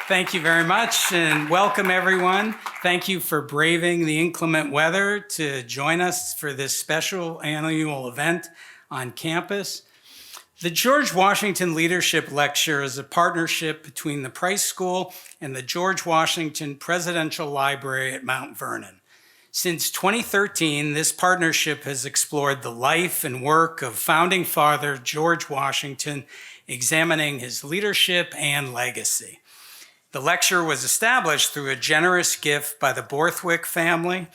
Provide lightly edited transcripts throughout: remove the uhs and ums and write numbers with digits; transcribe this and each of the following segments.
Thank you very much, and welcome everyone. Thank you for braving the inclement weather to join us for this special annual event on campus. The George Washington Leadership Lecture is a partnership between the Price School and the George Washington Presidential Library at Mount Vernon. Since 2013, this partnership has explored the life and work of founding father George Washington, examining his leadership and legacy. The lecture was established through a generous gift by the Borthwick family.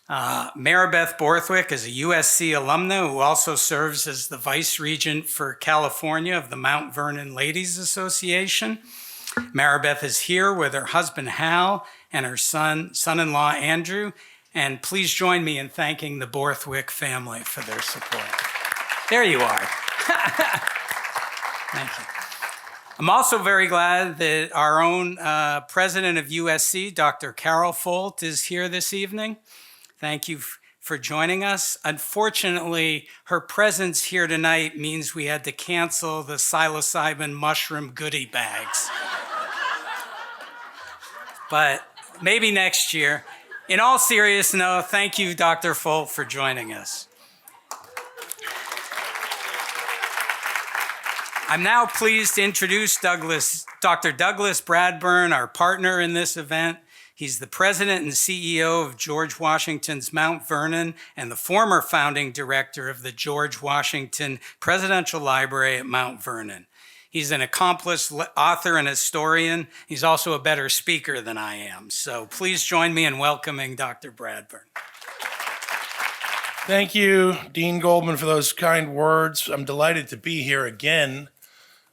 Maribeth Borthwick is a USC alumna who also serves as the Vice Regent for California of the Mount Vernon Ladies Association. Maribeth is here with her husband Hal and her son-in-law Andrew, and please join me in thanking the Borthwick family for their support. There you are. Thank you. I'm also very glad that our own president of USC, Dr. Carol Folt, is here this evening. Thank you for joining us. Unfortunately, her presence here tonight means we had to cancel the psilocybin mushroom goodie bags. But maybe next year. In all seriousness, thank you, Dr. Folt, for joining us. I'm now pleased to introduce Dr. Douglas Bradburn, our partner in this event. He's the president and CEO of George Washington's Mount Vernon and the former founding director of the George Washington Presidential Library at Mount Vernon. He's an accomplished author and historian. He's also a better speaker than I am. So please join me in welcoming Dr. Bradburn. Thank you, Dean Goldman, for those kind words. I'm delighted to be here again.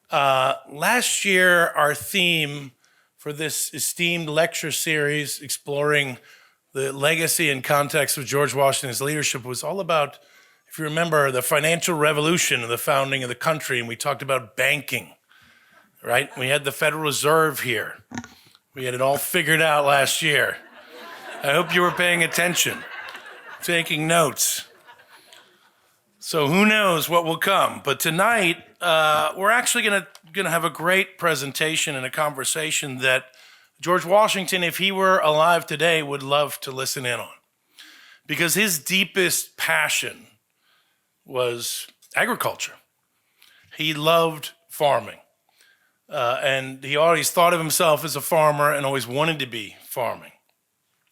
Last year, our theme for this esteemed lecture series exploring the legacy and context of George Washington's leadership was all about, if you remember, the financial revolution and the founding of the country, and we talked about banking, right? We had the Federal Reserve here. We had it all figured out last year. I hope you were paying attention, taking notes. So who knows what will come? But tonight, we're actually gonna have a great presentation and a conversation that George Washington, if he were alive today, would love to listen in on. Because his deepest passion was agriculture. He loved farming. And he always thought of himself as a farmer and always wanted to be farming.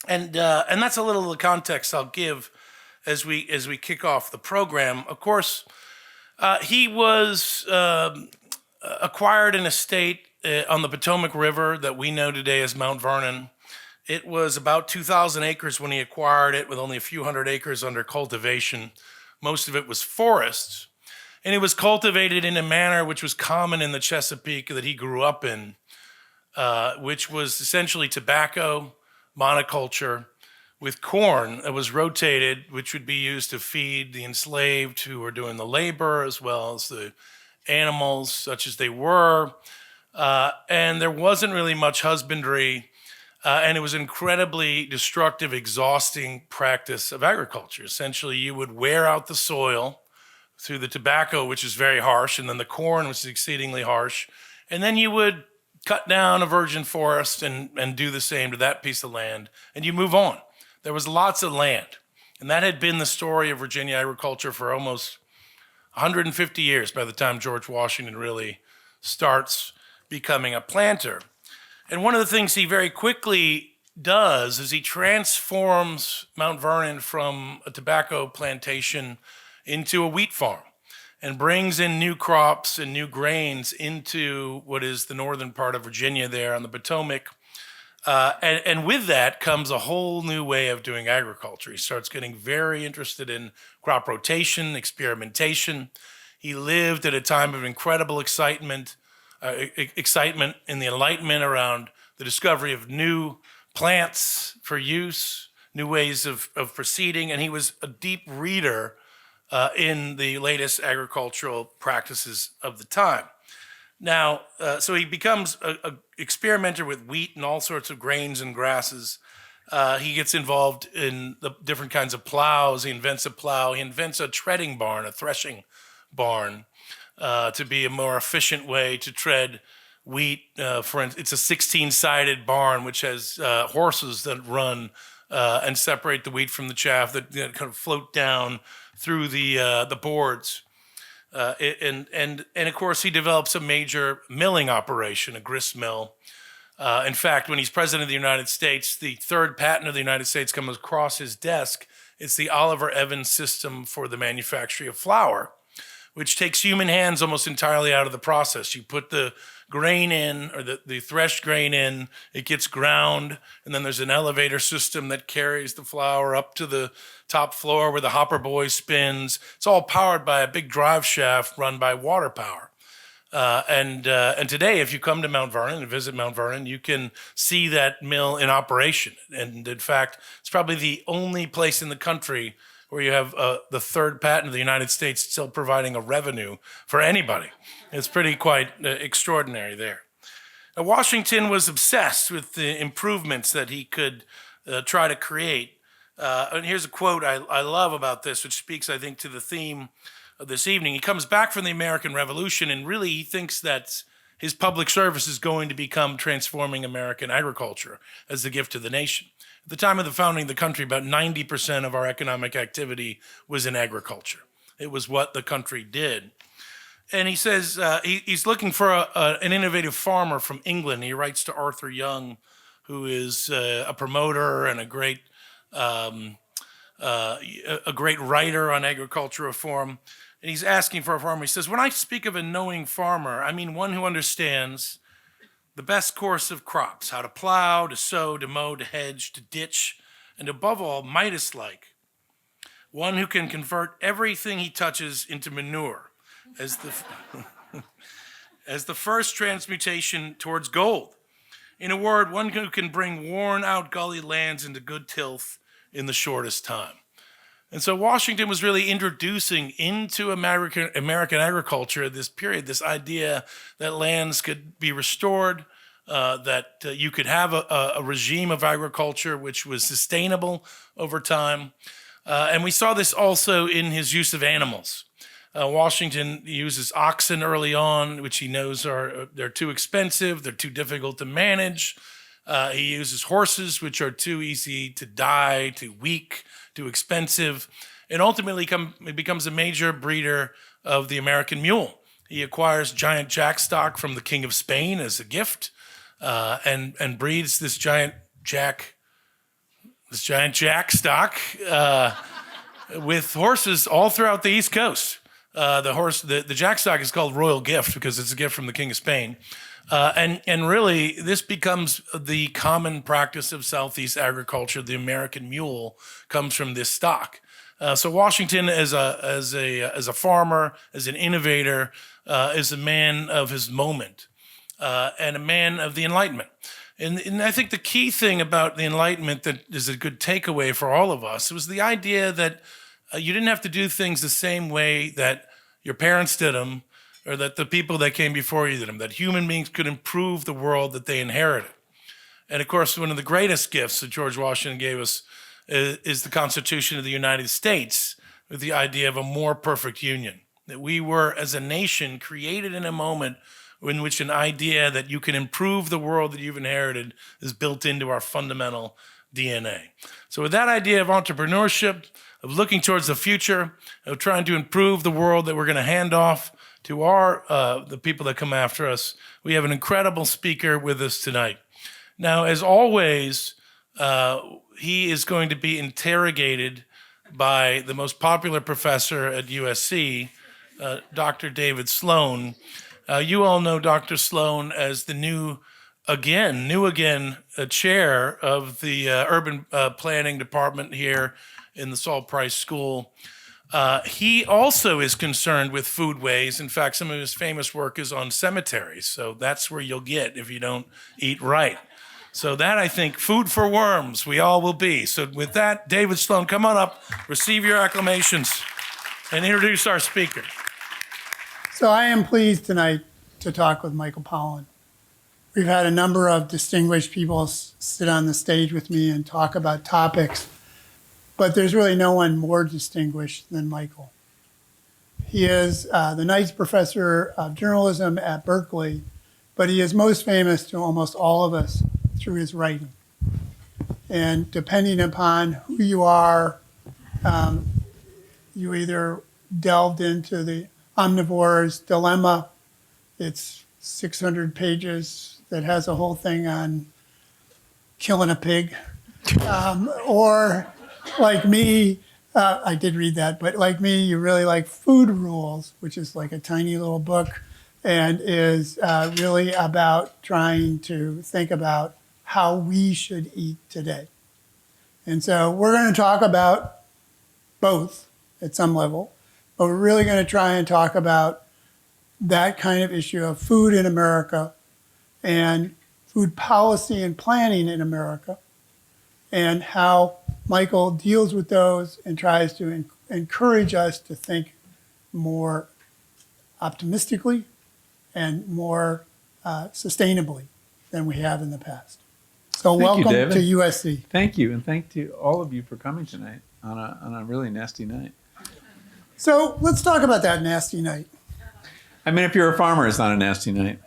And that's a little of the context I'll give as we kick off the program. Of course, he was acquired an estate on the Potomac River that we know today as Mount Vernon. It was about 2,000 acres when he acquired it, with only a few hundred acres under cultivation. Most of it was forests. And it was cultivated in a manner which was common in the Chesapeake that he grew up in, which was essentially tobacco, monoculture, with corn that was rotated, which would be used to feed the enslaved who were doing the labor, as well as the animals, such as they were. And there wasn't really much husbandry, and it was incredibly destructive, exhausting practice of agriculture. Essentially, you would wear out the soil through the tobacco, which is very harsh, and then the corn, which is exceedingly harsh. And then you would cut down a virgin forest and do the same to that piece of land, and you move on. There was lots of land, and that had been the story of Virginia agriculture for almost 150 years by the time George Washington really starts becoming a planter. And one of the things he very quickly does is he transforms Mount Vernon from a tobacco plantation into a wheat farm and brings in new crops and new grains into what is the northern part of Virginia there on the Potomac. And with that comes a whole new way of doing agriculture. He starts getting very interested in crop rotation, experimentation. He lived at a time of incredible excitement in the enlightenment around the discovery of new plants for use, new ways of proceeding, and he was a deep reader in the latest agricultural practices of the time. Now, so he becomes a experimenter with wheat and all sorts of grains and grasses. He gets involved in the different kinds of plows. He invents a plow. He invents a treading barn, a threshing barn, to be a more efficient way to tread wheat. It's a 16-sided barn which has horses that run and separate the wheat from the chaff that kind of float down through the boards. And of course, he develops a major milling operation, a grist mill. In fact, when he's president of the United States, the third patent of the United States comes across his desk. It's the Oliver Evans system for the manufacture of flour, which takes human hands almost entirely out of the process. You put the grain in, or the threshed grain in, it gets ground, and then there's an elevator system that carries the flour up to the top floor where the hopper boy spins. It's all powered by a big drive shaft run by water power. And today, if you come to Mount Vernon and visit Mount Vernon, you can see that mill in operation. And in fact, it's probably the only place in the country where you have the third patent of the United States still providing a revenue for anybody. It's pretty quite extraordinary there. Now, Washington was obsessed with the improvements that he could try to create. And here's a quote I love about this, which speaks, I think, to the theme of this evening. He comes back from the American Revolution, and really he thinks that his public service is going to become transforming American agriculture as a gift to the nation. At the time of the founding of the country, about 90% of our economic activity was in agriculture. It was what the country did. And he says he's looking for an innovative farmer from England. He writes to Arthur Young, who is a promoter and a great writer on agriculture reform. And he's asking for a farmer. He says, when I speak of a knowing farmer, I mean one who understands the best course of crops, how to plow, to sow, to mow, to hedge, to ditch, and above all, Midas-like. One who can convert everything he touches into manure as the first transmutation towards gold. In a word, one who can bring worn-out gully lands into good tilth in the shortest time. And so Washington was really introducing into American agriculture at this period this idea that lands could be restored, that you could have a regime of agriculture which was sustainable over time. And we saw this also in his use of animals. Washington uses oxen early on, which he knows they're too expensive, they're too difficult to manage. He uses horses, which are too easy to die, too weak, too expensive, and ultimately he becomes a major breeder of the American mule. He acquires giant jack stock from the King of Spain as a gift, and breeds this giant jack stock with horses all throughout the East Coast. The jack stock is called Royal Gift because it's a gift from the King of Spain. And really, this becomes the common practice of Southeast agriculture. The American mule comes from this stock. So Washington, as a farmer, as an innovator, is a man of his moment, and a man of the Enlightenment. And I think the key thing about the Enlightenment that is a good takeaway for all of us was the idea that you didn't have to do things the same way that your parents did them, or that the people that came before you did them, that human beings could improve the world that they inherited. And of course, one of the greatest gifts that George Washington gave us is the Constitution of the United States, with the idea of a more perfect union. That we were, as a nation, created in a moment in which an idea that you can improve the world that you've inherited is built into our fundamental DNA. So with that idea of entrepreneurship, of looking towards the future, of trying to improve the world that we're going to hand off to the people that come after us, we have an incredible speaker with us tonight. Now, as always, he is going to be interrogated by the most popular professor at USC, Dr. David Sloane. You all know Dr. Sloane as the new again chair of the urban planning department here in the Saul Price School. He also is concerned with foodways. In fact, some of his famous work is on cemeteries. So that's where you'll get if you don't eat right. So that, I think, food for worms, we all will be. So with that, David Sloane, come on up, receive your acclamations, and introduce our speaker. So I am pleased tonight to talk with Michael Pollan. We've had a number of distinguished people sit on the stage with me and talk about topics, but there's really no one more distinguished than Michael. He is the Knight Professor of Journalism at Berkeley but he is most famous to almost all of us through his writing. And depending upon who you are, you either delved into the omnivore's dilemma. It's 600 pages that has a whole thing on killing a pig. Or like me, I did read that, but like me, you really like Food Rules, which is like a tiny little book and is really about trying to think about how we should eat today. And so we're going to talk about both at some level, but we're really going to try and talk about that kind of issue of food in America and food policy and planning in America, and how Michael deals with those and tries to encourage us to think more optimistically and more sustainably than we have in the past. So Thank you, welcome David. to USC. Thank you, and thank to all of you for coming tonight on a really nasty night. So let's talk about that nasty night. I mean, if you're a farmer, it's not a nasty night.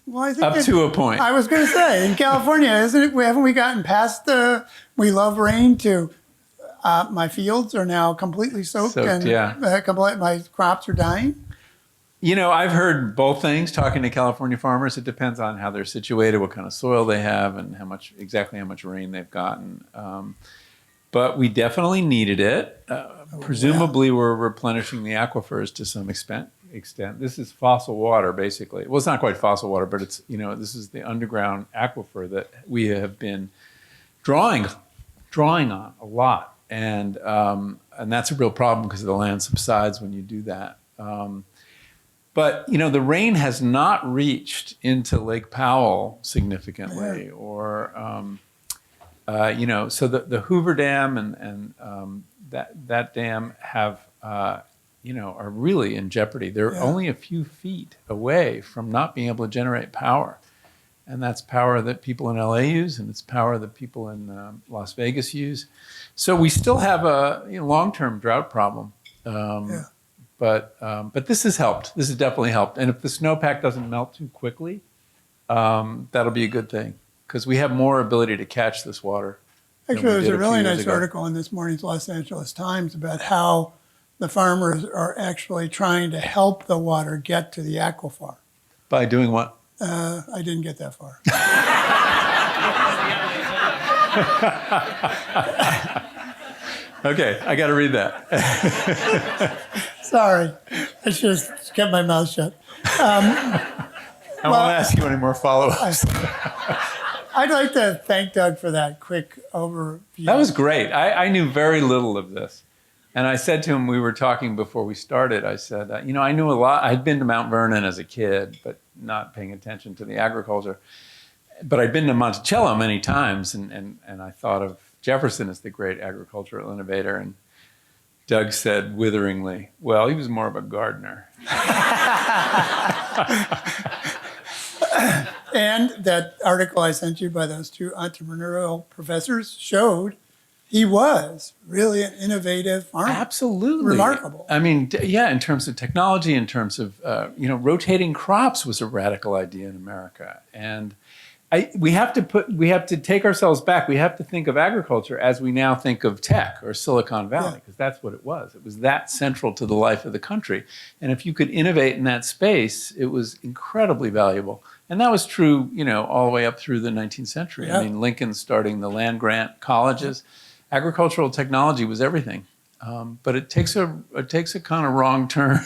Well, I think Up to a point. I was going to say, in California, isn't it? Haven't we gotten past the we love rain to my fields are now completely soaked and yeah. My crops are dying? You know, I've heard both things talking to California farmers. It depends on how they're situated, what kind of soil they have, and exactly how much rain they've gotten. But we definitely needed it. Presumably, we're replenishing the aquifers to some extent. This is fossil water, basically. Well, it's not quite fossil water, but it's, this is the underground aquifer that we have been drawing on a lot, and that's a real problem because the land subsides when you do that. But the rain has not reached into Lake Powell significantly, or so the Hoover Dam and that dam have. Are really in jeopardy. They're only a few feet away from not being able to generate power. And that's power that people in LA use, and it's power that people in Las Vegas use. So we still have a long-term drought problem. But this has helped. This has definitely helped. And if the snowpack doesn't melt too quickly, that'll be a good thing, because we have more ability to catch this water. Actually, there's a really nice article in this morning's Los Angeles Times about how the farmers are actually trying to help the water get to the aquifer. By doing what? I didn't get that far. Okay, I got to read that. Sorry, I should have kept my mouth shut. I won't ask you any more follow-ups. I'd like to thank Doug for that quick overview. That was great. I knew very little of this. And I said to him, we were talking before we started, I said, I knew a lot. I'd been to Mount Vernon as a kid, but not paying attention to the agriculture. But I'd been to Monticello many times, and I thought of Jefferson as the great agricultural innovator. And Doug said witheringly, well, he was more of a gardener. And that article I sent you by those two entrepreneurial professors showed he was really an innovative farmer. Absolutely. Remarkable. I mean, in terms of technology, in terms of, rotating crops was a radical idea in America. And we have to take ourselves back. We have to think of agriculture as we now think of tech or Silicon Valley, because that's what it was. It was that central to the life of the country. And if you could innovate in that space, it was incredibly valuable. And that was true, all the way up through the 19th century. Yeah. I mean, Lincoln starting the land grant colleges. Agricultural technology was everything, but it takes a kind of wrong turn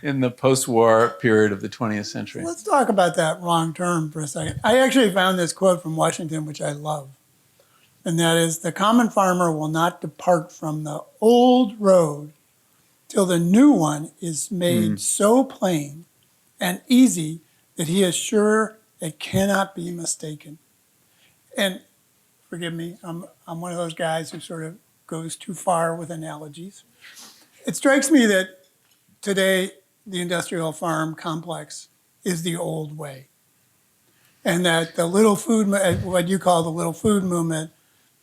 in the post-war period of the 20th century. Let's talk about that wrong turn for a second. I actually found this quote from Washington, which I love, and that is, "The common farmer will not depart from the old road till the new one is made so plain and easy that he is sure it cannot be mistaken." And forgive me, I'm one of those guys who sort of goes too far with analogies. It strikes me that today the industrial farm complex is the old way. And that the little food, what you call the little food movement,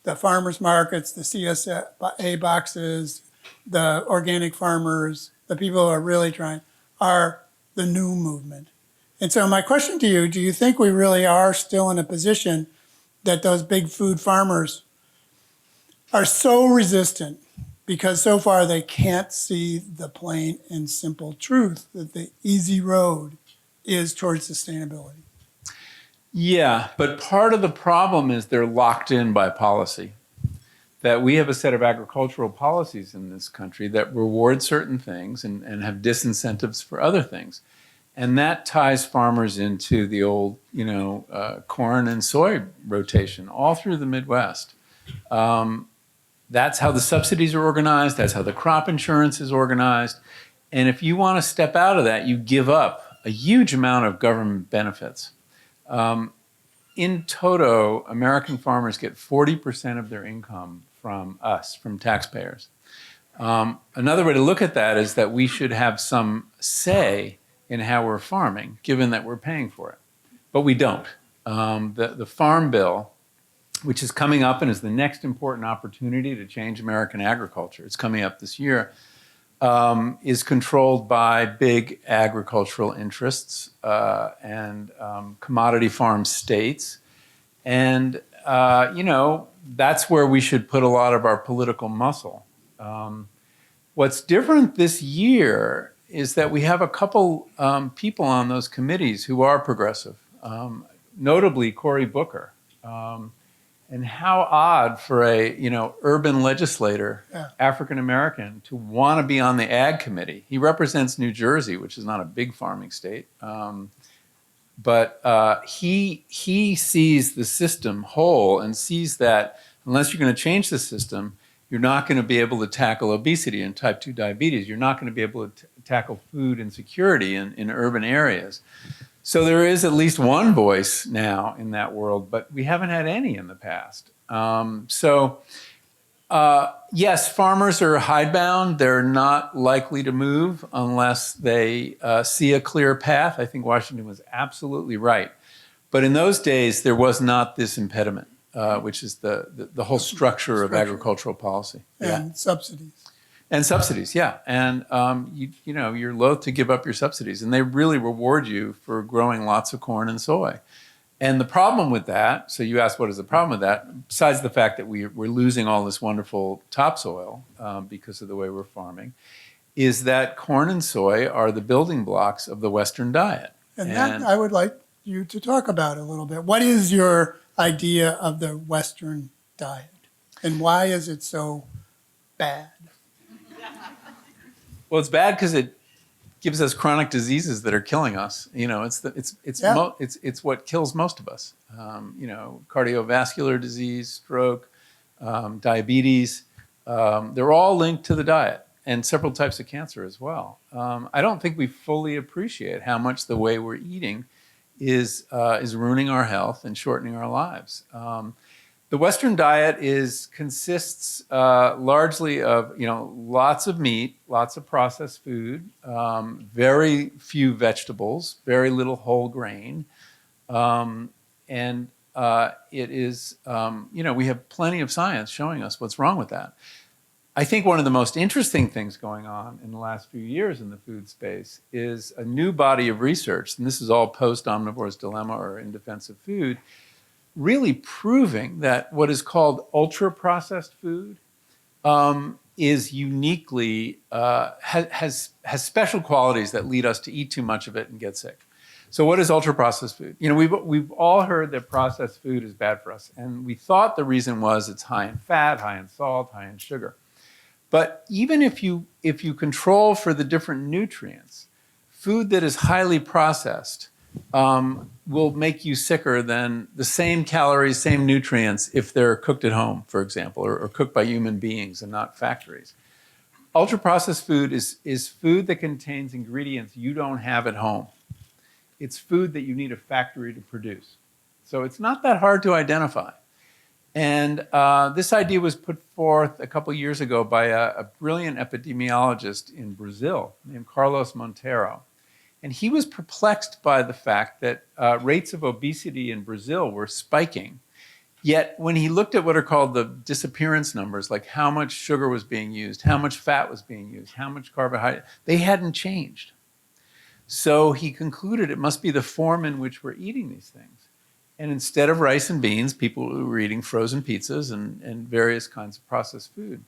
the farmers markets, the CSA boxes, the organic farmers, the people who are really trying, are the new movement. And so my question to you, do you think we really are still in a position that those big food farmers are so resistant because so far they can't see the plain and simple truth that the easy road is towards sustainability? Yeah, but part of the problem is they're locked in by policy. That we have a set of agricultural policies in this country that reward certain things and have disincentives for other things. And that ties farmers into the old, corn and soy rotation all through the Midwest. That's how the subsidies are organized. That's how the crop insurance is organized. And if you want to step out of that, you give up a huge amount of government benefits. In toto, American farmers get 40% of their income from us, from taxpayers. Another way to look at that is that we should have some say in how we're farming, given that we're paying for it. But we don't. The Farm Bill, which is coming up and is the next important opportunity to change American agriculture, it's coming up this year, is controlled by big agricultural interests and commodity farm states. And, that's where we should put a lot of our political muscle. What's different this year is that we have a couple people on those committees who are progressive, notably Cory Booker. And how odd for a urban legislator, African American, to want to be on the Ag Committee. He represents New Jersey, which is not a big farming state, but he sees the system whole and sees that unless you're going to change the system, you're not going to be able to tackle obesity and type 2 diabetes. You're not going to be able to tackle food insecurity in urban areas. So there is at least one voice now in that world, but we haven't had any in the past. Yes, farmers are hidebound. They're not likely to move unless they see a clear path. I think Washington was absolutely right. But in those days, there was not this impediment, which is the whole structure of agricultural policy. And subsidies. And subsidies, yeah. And you're loath to give up your subsidies, and they really reward you for growing lots of corn and soy. And the problem with that, so you asked what is the problem with that, besides the fact that we're losing all this wonderful topsoil because of the way we're farming, is that corn and soy are the building blocks of the Western diet. And that I would like you to talk about a little bit. What is your idea of the Western diet, and why is it so bad? Well, it's bad because it gives us chronic diseases that are killing us. It's what kills most of us. Cardiovascular disease, stroke, diabetes. They're all linked to the diet, and several types of cancer as well. I don't think we fully appreciate how much the way we're eating is ruining our health and shortening our lives. The Western diet consists largely of lots of meat, lots of processed food, very few vegetables, very little whole grain, and it is we have plenty of science showing us what's wrong with that. I think one of the most interesting things going on in the last few years in the food space is a new body of research, and this is all post-omnivore's dilemma or in defense of food, really proving that what is called ultra-processed food is uniquely, has special qualities that lead us to eat too much of it and get sick. So what is ultra-processed food? We've all heard that processed food is bad for us, and we thought the reason was it's high in fat, high in salt, high in sugar. But even if you control for the different nutrients, food that is highly processed will make you sicker than the same calories, same nutrients if they're cooked at home, for example, or cooked by human beings and not factories. Ultra-processed food is food that contains ingredients you don't have at home. It's food that you need a factory to produce. So it's not that hard to identify. And this idea was put forth a couple years ago by a brilliant epidemiologist in Brazil named Carlos Monteiro. And he was perplexed by the fact that rates of obesity in Brazil were spiking. Yet when he looked at what are called the disappearance numbers, like how much sugar was being used, how much fat was being used, how much carbohydrate, they hadn't changed. So he concluded it must be the form in which we're eating these things. And instead of rice and beans, people were eating frozen pizzas and various kinds of processed food.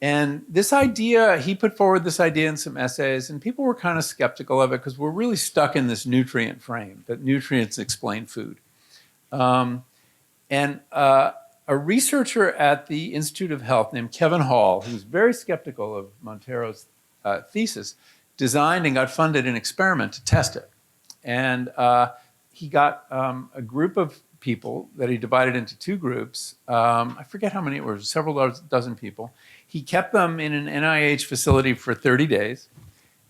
And this idea, he put forward this idea in some essays, and people were kind of skeptical of it because we're really stuck in this nutrient frame, that nutrients explain food. A researcher at the Institute of Health named Kevin Hall, who's very skeptical of Montero's thesis, designed and got funded an experiment to test it. And he got a group of people that he divided into two groups. I forget how many it were, several dozen people. He kept them in an NIH facility for 30 days,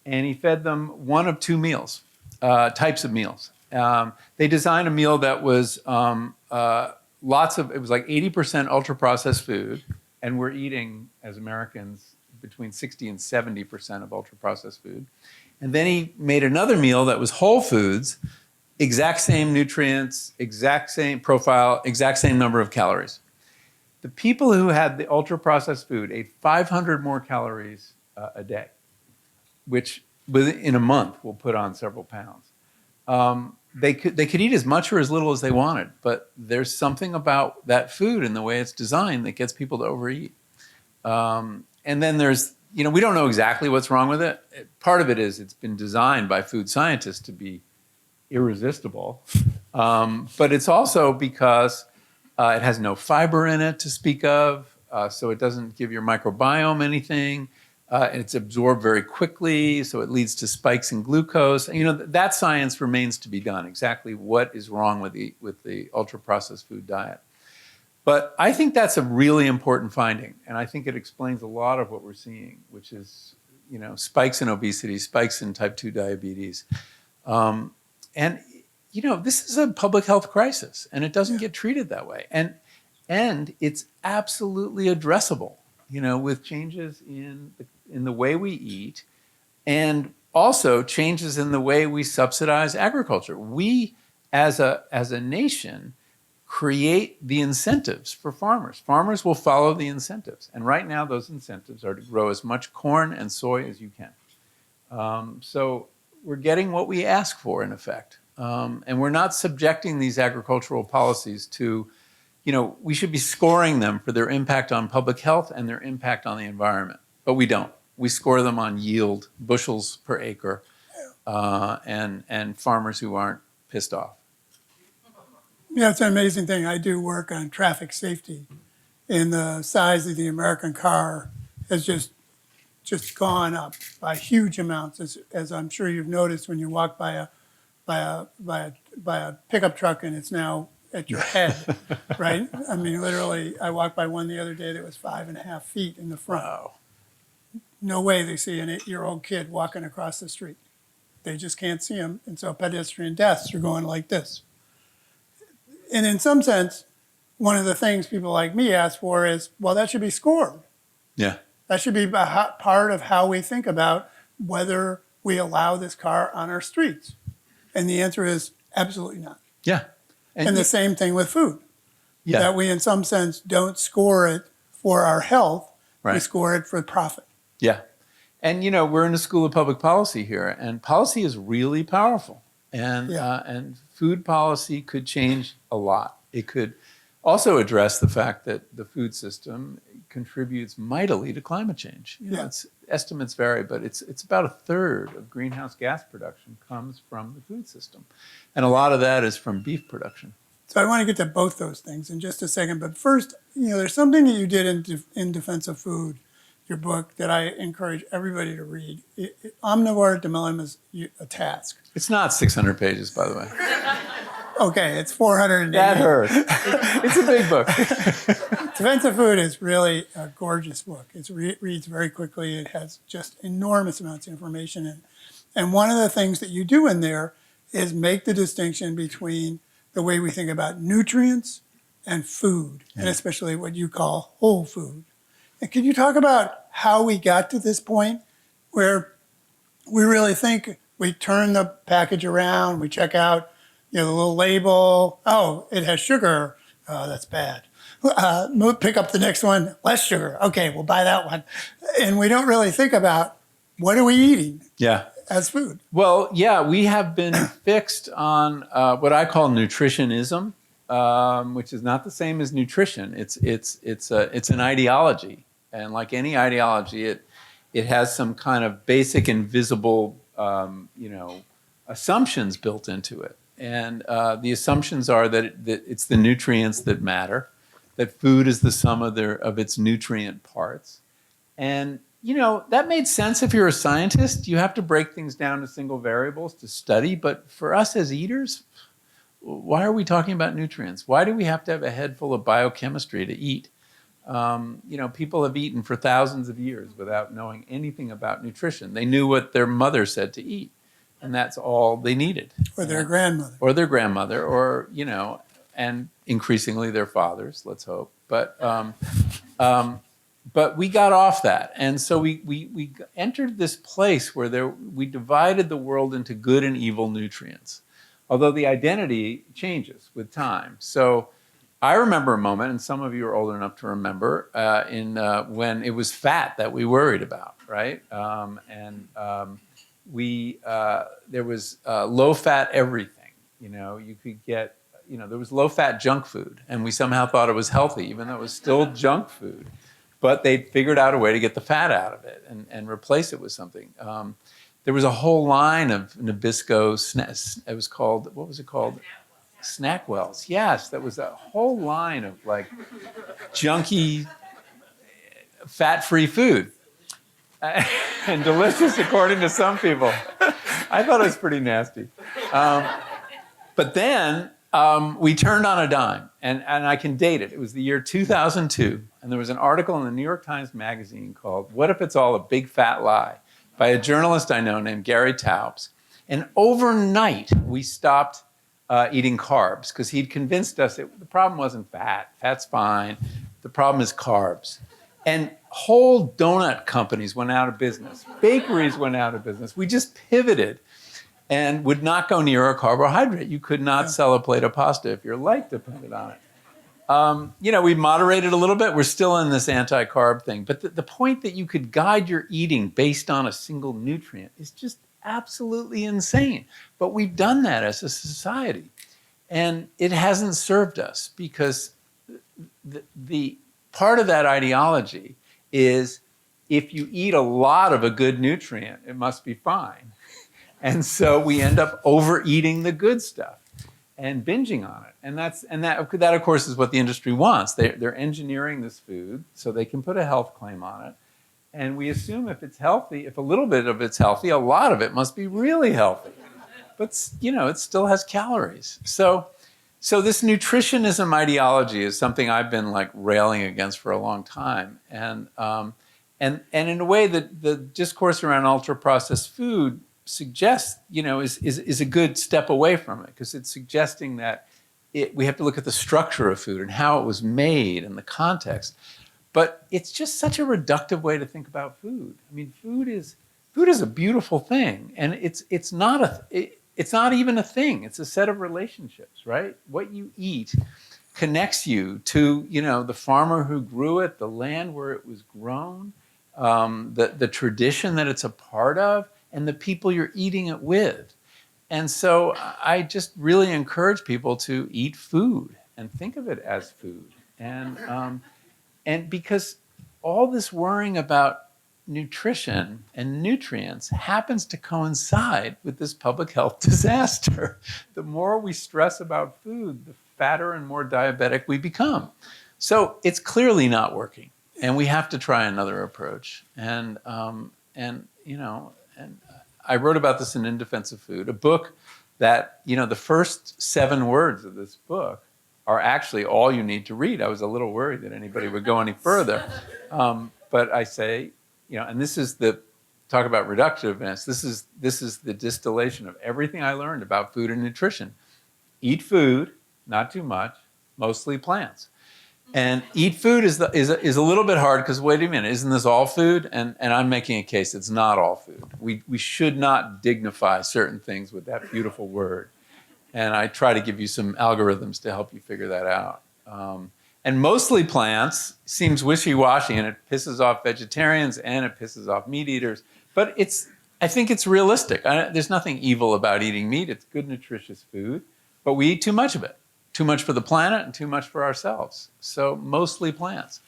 and he fed them one of two meals, types of meals. They designed a meal that was it was like 80% ultra-processed food, and we're eating, as Americans, between 60 and 70% of ultra-processed food. And then he made another meal that was whole foods, exact same nutrients, exact same profile, exact same number of calories. The people who had the ultra-processed food ate 500 more calories a day, which in a month will put on several pounds. They could eat as much or as little as they wanted, but there's something about that food and the way it's designed that gets people to overeat. And then there's, we don't know exactly what's wrong with it. Part of it is it's been designed by food scientists to be irresistible. But it's also because it has no fiber in it to speak of, so it doesn't give your microbiome anything. It's absorbed very quickly, so it leads to spikes in glucose. That science remains to be done, exactly what is wrong with the ultra-processed food diet. But I think that's a really important finding, and I think it explains a lot of what we're seeing, which is, spikes in obesity, spikes in type 2 diabetes. This is a public health crisis, and it doesn't get treated that way. And it's absolutely addressable, with changes in the way we eat, and also changes in the way we subsidize agriculture. We, as a nation, create the incentives for farmers. Farmers will follow the incentives, and right now those incentives are to grow as much corn and soy as you can. So we're getting what we ask for, in effect. And we're not subjecting these agricultural policies to, we should be scoring them for their impact on public health and their impact on the environment. But we don't. We score them on yield, bushels per acre, and farmers who aren't pissed off. Yeah, it's an amazing thing. I do work on traffic safety, and the size of the American car has just gone up by huge amounts, as I'm sure you've noticed when you walk by a pickup truck and it's now at your head, right? I mean, literally, I walked by one the other day that was 5.5 feet in the front. Wow. No way they see an 8-year-old kid walking across the street. They just can't see him, and so pedestrian deaths are going like this. And in some sense, one of the things people like me ask for is, well, that should be scored. Yeah. That should be a part of how we think about whether we allow this car on our streets. And the answer is absolutely not. Yeah. And the same thing with food. Yeah. That we, in some sense, don't score it for our health. Right. We score it for profit. Yeah. And, we're in a school of public policy here, and policy is really powerful. And food policy could change a lot. It could also address the fact that the food system contributes mightily to climate change. Estimates vary, but it's about a third of greenhouse gas production comes from the food system. And a lot of that is from beef production. So I want to get to both those things in just a second. But first, there's something that you did in Defense of Food, your book, that I encourage everybody to read. Omnivore Dilemma is a task. It's not 600 pages, by the way. Okay, it's 480. That hurts. It's a big book. Defense of Food is really a gorgeous book. It reads very quickly. It has just enormous amounts of information in it. And one of the things that you do in there is make the distinction between the way we think about nutrients and food, and especially what you call whole food. And can you talk about how we got to this point where we really think we turn the package around, we check out the little label, oh, it has sugar, oh, that's bad. Pick up the next one, less sugar, okay, we'll buy that one. And we don't really think about what are we eating? Yeah. as food. Well, yeah, we have been fixed on what I call nutritionism, which is not the same as nutrition. It's an ideology, and like any ideology, it has some kind of basic invisible assumptions built into it. And the assumptions are that it's the nutrients that matter, that food is the sum of its nutrient parts. And, that made sense if you're a scientist. You have to break things down to single variables to study. But for us as eaters, why are we talking about nutrients? Why do we have to have a head full of biochemistry to eat? People have eaten for thousands of years without knowing anything about nutrition. They knew what their mother said to eat, and that's all they needed. Or their grandmother. Or their grandmother, or, and increasingly their fathers, let's hope. But we got off that. And so we entered this place where we divided the world into good and evil nutrients, although the identity changes with time. So I remember a moment, and some of you are old enough to remember, when it was fat that we worried about, right? There was low-fat everything. You could get, there was low-fat junk food, and we somehow thought it was healthy, even though it was still junk food. But they figured out a way to get the fat out of it and replace it with something. There was a whole line of Nabisco snacks. It was called, what was it called? Snackwells. Yes, that was a whole line of like junky, fat-free food. And delicious according to some people. I thought it was pretty nasty. But then we turned on a dime, and I can date it. It was the year 2002, and there was an article in the New York Times Magazine called "What If It's All a Big Fat Lie" by a journalist I know named Gary Taubes. And overnight, we stopped eating carbs because he'd convinced us the problem wasn't fat. Fat's fine. The problem is carbs. And whole donut companies went out of business. Bakeries went out of business. We just pivoted and would not go near a carbohydrate. You could not sell a plate of pasta if your life depended on it. We moderated a little bit. We're still in this anti-carb thing. But the point that you could guide your eating based on a single nutrient is just absolutely insane. But we've done that as a society. And it hasn't served us because the part of that ideology is if you eat a lot of a good nutrient, it must be fine. And so we end up overeating the good stuff and binging on it. And that of course, is what the industry wants. They're engineering this food so they can put a health claim on it. And we assume if it's healthy, if a little bit of it's healthy, a lot of it must be really healthy. But, it still has calories. So this nutritionism ideology is something I've been like railing against for a long time. And in a way that the discourse around ultra-processed food suggests, is a good step away from it, because it's suggesting that we have to look at the structure of food and how it was made and the context. But it's just such a reductive way to think about food. I mean, food is a beautiful thing, and it's not even a thing. It's a set of relationships, right? What you eat connects you to, the farmer who grew it, the land where it was grown, the tradition that it's a part of, and the people you're eating it with. And so I just really encourage people to eat food and think of it as food. And because all this worrying about nutrition and nutrients happens to coincide with this public health disaster. The more we stress about food, the fatter and more diabetic we become. So it's clearly not working, and we have to try another approach. And I wrote about this in Defense of Food, a book that, the first 7 words of this book are actually all you need to read. I was a little worried that anybody would go any further. But I say, and this is talk about reductiveness, this is the distillation of everything I learned about food and nutrition. Eat food, not too much, mostly plants. And eat food is a little bit hard because, wait a minute, isn't this all food? And I'm making a case it's not all food. We should not dignify certain things with that beautiful word. And I try to give you some algorithms to help you figure that out. And mostly plants seems wishy-washy, and it pisses off vegetarians and it pisses off meat eaters. But it's I think it's realistic. There's nothing evil about eating meat. It's good, nutritious food, but we eat too much of it. Too much for the planet and too much for ourselves. So mostly plants.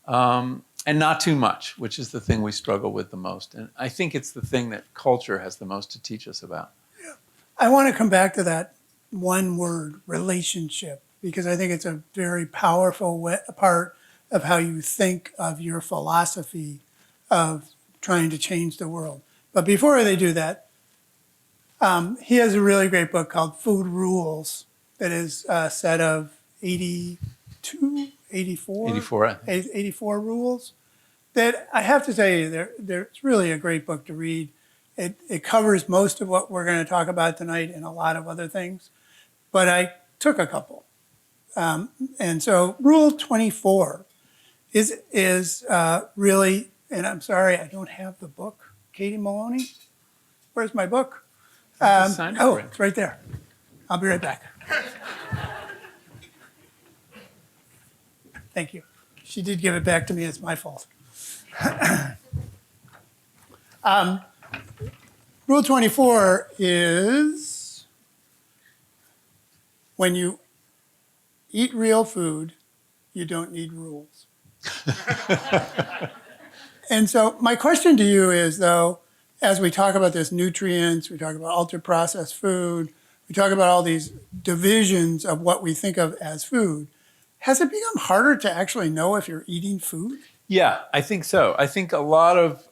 And not too much, which is the thing we struggle with the most. And I think it's the thing that culture has the most to teach us about. I want to come back to that one word, relationship, because I think it's a very powerful part of how you think of your philosophy of trying to change the world. But before they do that, he has a really great book called Food Rules that is a set of 82, 84? 84, I think. 84 rules that I have to tell you, it's really a great book to read. It covers most of what we're going to talk about tonight and a lot of other things, but I took a couple. And so Rule 24 is really, and I'm sorry, I don't have the book. Katie Maloney, where's my book? Sign up for it. It's right there. I'll be right back. Thank you. She did give it back to me. It's my fault. Rule 24 is when you eat real food, you don't need rules. And so my question to you is, though, as we talk about this nutrients, we talk about ultra-processed food, we talk about all these divisions of what we think of as food, has it become harder to actually know if you're eating food? Yeah, I think so. I think a lot of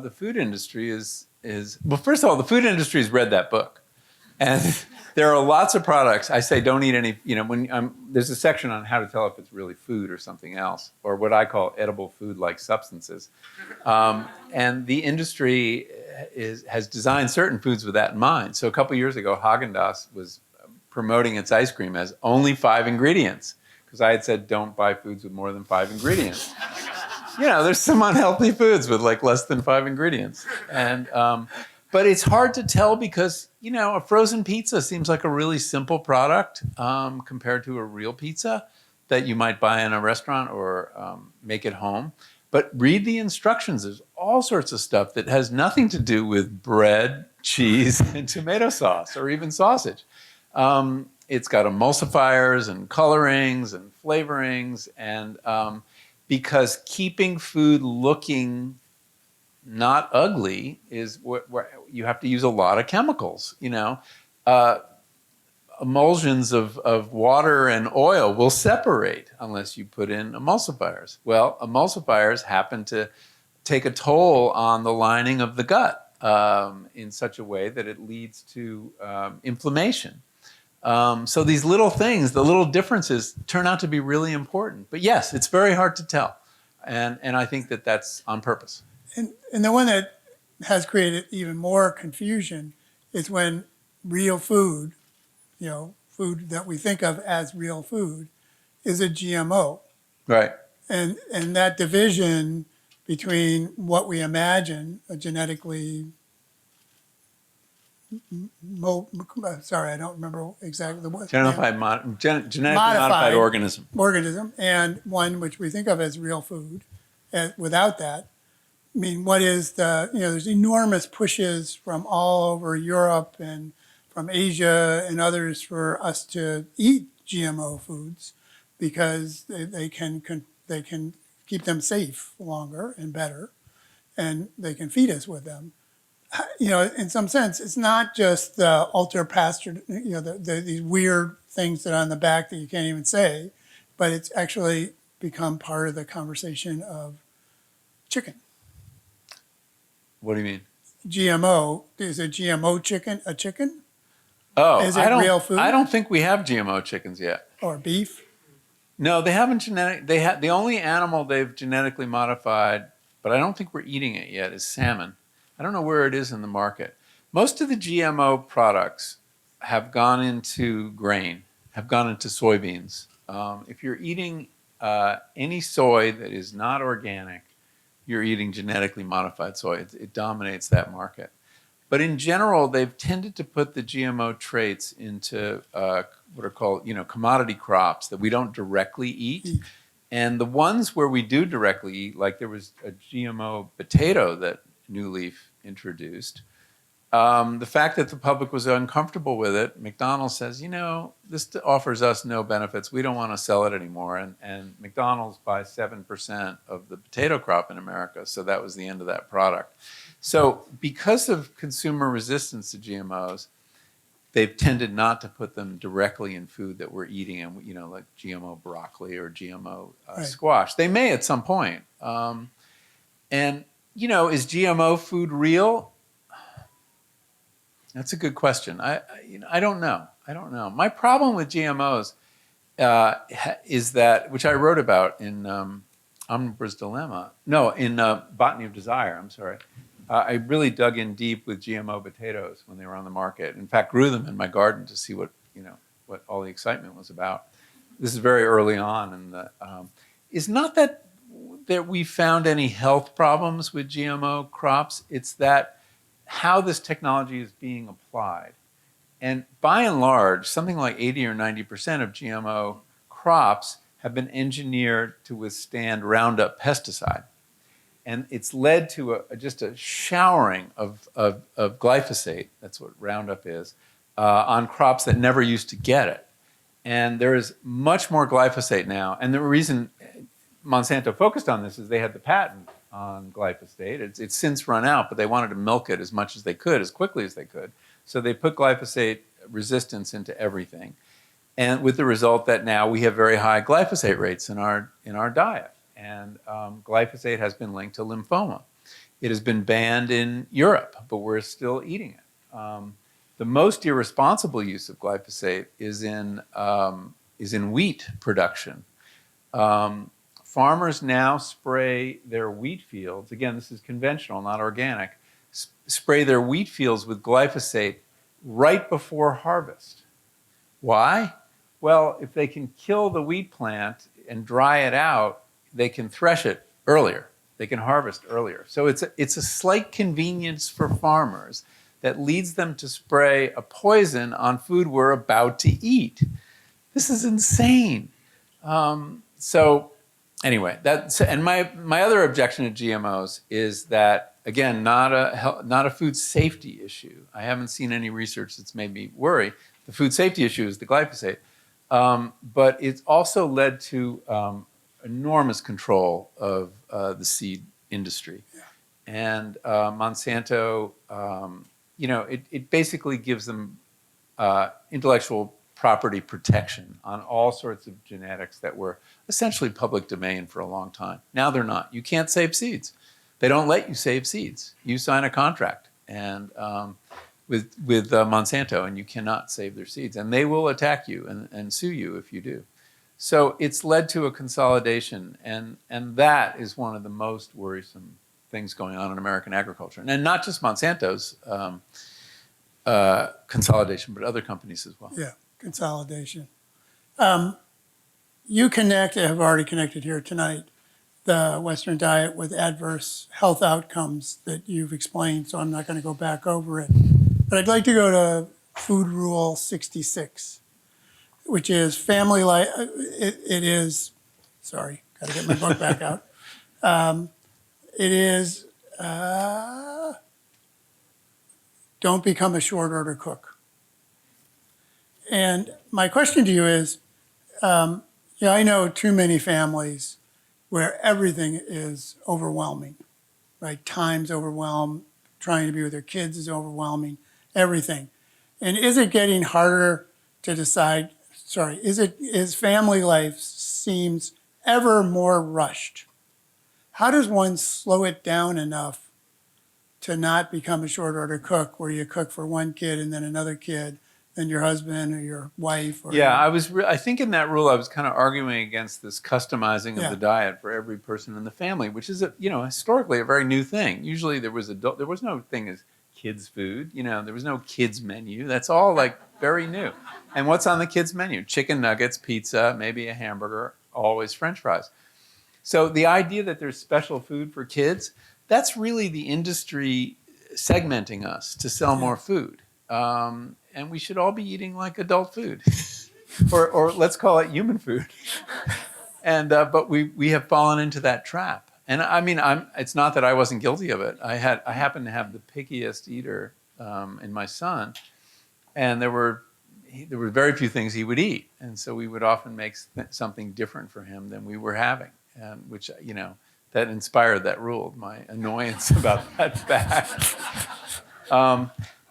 the food industry is well, first of all, the food industry has read that book. And there are lots of products. I say don't eat any, when there's a section on how to tell if it's really food or something else, or what I call edible food-like substances. And the industry has designed certain foods with that in mind. So a couple years ago, Haagen-Dazs was promoting its ice cream as only 5 ingredients, because I had said don't buy foods with more than 5 ingredients. There's some unhealthy foods with like less than 5 ingredients. And but it's hard to tell because, a frozen pizza seems like a really simple product compared to a real pizza that you might buy in a restaurant or make at home. But read the instructions. There's all sorts of stuff that has nothing to do with bread, cheese, and tomato sauce, or even sausage. It's got emulsifiers and colorings and flavorings, and because keeping food looking not ugly is where you have to use a lot of chemicals. Emulsions of water and oil will separate unless you put in emulsifiers. Well, emulsifiers happen to take a toll on the lining of the gut in such a way that it leads to inflammation. So these little things, the little differences, turn out to be really important. But yes, it's very hard to tell. And I think that that's on purpose. And the one that has created even more confusion is when real food, food that we think of as real food, is a GMO. Right. And that division between what we imagine a genetically sorry, I don't remember exactly the word. Genetically modified organism. Organism, and one which we think of as real food. Without that, I mean, what is there's enormous pushes from all over Europe and from Asia and others for us to eat GMO foods because they can keep them safe longer and better, and they can feed us with them. In some sense, it's not just the ultra-pastured, these weird things that are on the back that you can't even say, but it's actually become part of the conversation of chicken. What do you mean? GMO, is a GMO chicken a chicken? Oh, Is it real food? I don't think we have GMO chickens yet. Or beef? No, they haven't the only animal they've genetically modified, but I don't think we're eating it yet, is salmon. I don't know where it is in the market. Most of the GMO products have gone into grain, have gone into soybeans. If you're eating any soy that is not organic, you're eating genetically modified soy. It dominates that market. But in general, they've tended to put the GMO traits into what are called, commodity crops that we don't directly eat. And the ones where we do directly eat, like there was a GMO potato that New Leaf introduced, The fact that the public was uncomfortable with it, McDonald's says, this offers us no benefits. We don't want to sell it anymore. And McDonald's buys 7% of the potato crop in America. So that was the end of that product. So because of consumer resistance to GMOs, they've tended not to put them directly in food that we're eating, and like GMO broccoli or GMO Right. squash. They may at some point. And is GMO food real? That's a good question. I don't know. My problem with GMOs is that, which I wrote about in Omnivore's Dilemma. No, in Botany of Desire. I'm sorry. I really dug in deep with GMO potatoes when they were on the market. In fact, grew them in my garden to see what all the excitement was about. This is very early on, and it's not that we found any health problems with GMO crops. It's that how this technology is being applied. And by and large, something like 80 or 90% of GMO crops have been engineered to withstand Roundup pesticide. And it's led to just a showering of glyphosate, that's what Roundup is, on crops that never used to get it. And there is much more glyphosate now. And the reason Monsanto focused on this is they had the patent on glyphosate. It's since run out, but they wanted to milk it as much as they could, as quickly as they could. So they put glyphosate resistance into everything. And with the result that now we have very high glyphosate rates in our diet. And glyphosate has been linked to lymphoma. It has been banned in Europe, but we're still eating it. The most irresponsible use of glyphosate is in wheat production. Farmers now spray their wheat fields. Again, this is conventional, not organic. Spray their wheat fields with glyphosate right before harvest. Why? Well, if they can kill the wheat plant and dry it out, they can thresh it earlier. They can harvest earlier. So it's a slight convenience for farmers that leads them to spray a poison on food we're about to eat. This is insane. So anyway, and my other objection to GMOs is that, again, not a food safety issue. I haven't seen any research that's made me worry. The food safety issue is the glyphosate. But it's also led to enormous control of the seed industry. Yeah. And Monsanto, it basically gives them intellectual property protection on all sorts of genetics that were essentially public domain for a long time. Now they're not. You can't save seeds. They don't let you save seeds. You sign a contract and with Monsanto, and you cannot save their seeds. And they will attack you and sue you if you do. So it's led to a consolidation, and that is one of the most worrisome things going on in American agriculture. And not just Monsanto's consolidation, but other companies as well. Yeah, consolidation. You have already connected here tonight, the Western diet with adverse health outcomes that you've explained, so I'm not going to go back over it. But I'd like to go to Food Rule 66, which is family life. It is, sorry, got to get my book back out. It is, don't become a short order cook. And my question to you is, I know too many families where everything is overwhelming, right? Time's overwhelmed, trying to be with their kids is overwhelming, everything. And is it getting harder to decide, is family life seems ever more rushed? How does one slow it down enough to not become a short order cook where you cook for one kid and then another kid, then your husband or your wife? Or I think in that rule I was kind of arguing against this customizing of the diet for every person in the family, which is historically a very new thing. Usually there was no thing as kids food, there was no kids menu. That's all like very new. And what's on the kids menu? Chicken nuggets, pizza, maybe a hamburger, always French fries. So the idea that there's special food for kids, that's really the industry segmenting us to sell more food. And we should all be eating like adult food, or let's call it human food. And but we have fallen into that trap. And I mean, it's not that I wasn't guilty of it. I happen to have the pickiest eater and my son, and there were very few things he would eat, and so we would often make something different for him than we were having, which that inspired that rule. My annoyance about that fact.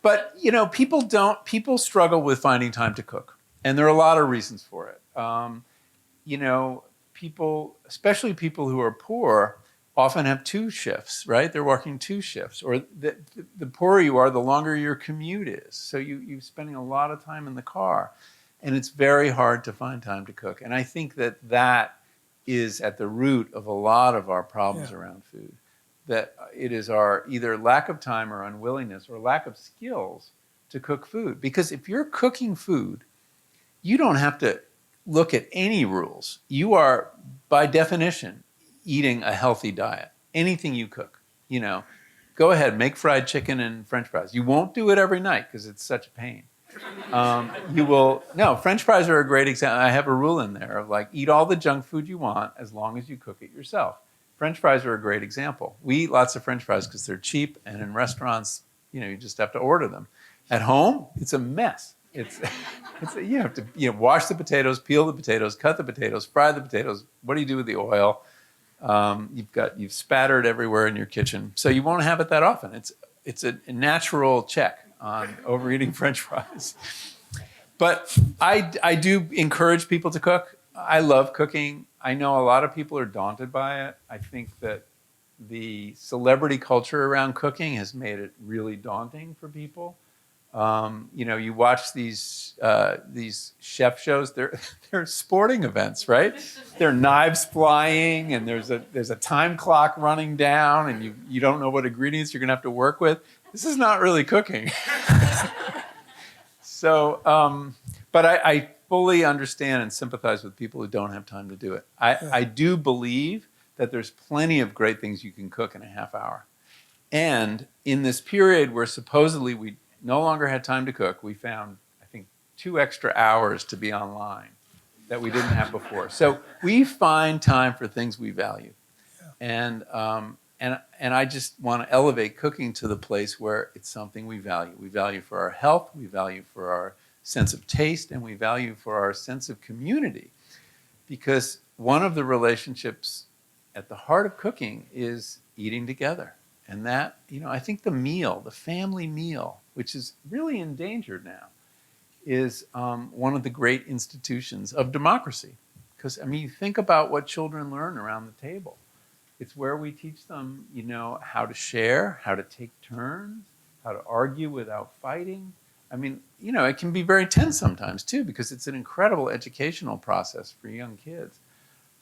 But people struggle with finding time to cook, and there are a lot of reasons for it. People, especially people who are poor, often have 2 shifts, right? They're working 2 shifts, or the poorer you are, the longer your commute is. So you're spending a lot of time in the car, and it's very hard to find time to cook. And I think that is at the root of a lot of our problems around food. That it is our either lack of time or unwillingness or lack of skills to cook food. Because if you're cooking food, you don't have to look at any rules. You are, by definition, eating a healthy diet. Anything you cook, go ahead, make fried chicken and French fries. You won't do it every night because it's such a pain. French fries are a great example. I have a rule in there of eat all the junk food you want as long as you cook it yourself. French fries are a great example. We eat lots of French fries because they're cheap, and in restaurants, you just have to order them. At home, it's a mess. You have to wash the potatoes, peel the potatoes, cut the potatoes, fry the potatoes. What do you do with the oil? You've spattered everywhere in your kitchen, so you won't have it that often. It's a natural check on overeating French fries. But I do encourage people to cook. I love cooking. I know a lot of people are daunted by it. I think that the celebrity culture around cooking has made it really daunting for people. You watch these chef shows. They're sporting events, right? There are knives flying, and there's a time clock running down, and you don't know what ingredients you're going to have to work with. This is not really cooking. So, but I fully understand and sympathize with people who don't have time to do it. I do believe that there's plenty of great things you can cook in a half hour. And in this period where supposedly we no longer had time to cook, we found, I think, 2 extra hours to be online that we didn't have before. So we find time for things we value. And I just want to elevate cooking to the place where it's something we value. We value for our health, we value for our sense of taste, and we value for our sense of community. Because one of the relationships at the heart of cooking is eating together. And that, I think the family meal, which is really endangered now, is one of the great institutions of democracy. Because, you think about what children learn around the table. It's where we teach them, how to share, how to take turns, how to argue without fighting. It can be very tense sometimes, too, because it's an incredible educational process for young kids.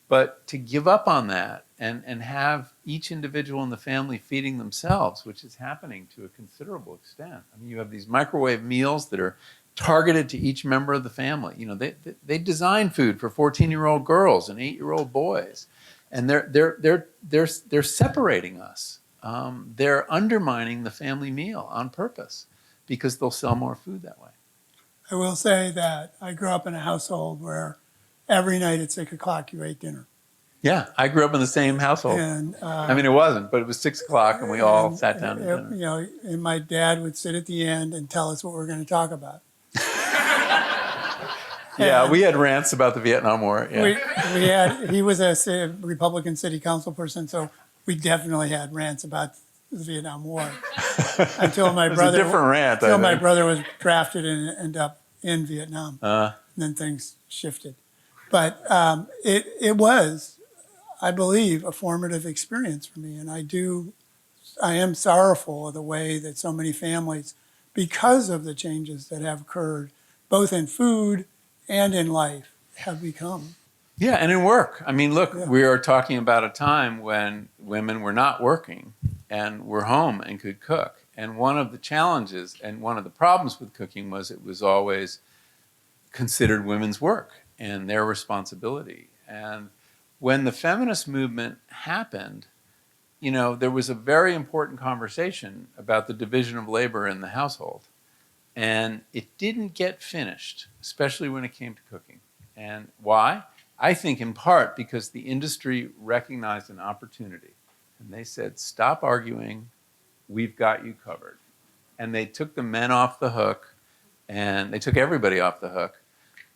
But to give up on that and have each individual in the family feeding themselves, which is happening to a considerable extent. You have these microwave meals that are targeted to each member of the family. They design food for 14-year-old girls and 8-year-old boys. And they're separating us. They're undermining the family meal on purpose because they'll sell more food that way. I will say that I grew up in a household where every night at 6 o'clock you ate dinner. Yeah, I grew up in the same household. And it wasn't, but it was 6 o'clock and we all sat down to dinner. And my dad would sit at the end and tell us what we're going to talk about. Yeah, we had rants about the Vietnam War. Yeah. He was a Republican city council person, so we definitely had rants about the Vietnam War. Until my brother, a different rant. Until my brother was drafted and ended up in Vietnam. And then things shifted. But it was, I believe, a formative experience for me. And I am sorrowful of the way that so many families, because of the changes that have occurred, both in food and in life, have become. Yeah, and in work. We are talking about a time when women were not working and were home and could cook. And one of the challenges and one of the problems with cooking was it was always considered women's work and their responsibility. And when the feminist movement happened, there was a very important conversation about the division of labor in the household. And it didn't get finished, especially when it came to cooking. And why? I think in part because the industry recognized an opportunity. And they said, stop arguing, we've got you covered. and they took the men off the hook, and they took everybody off the hook.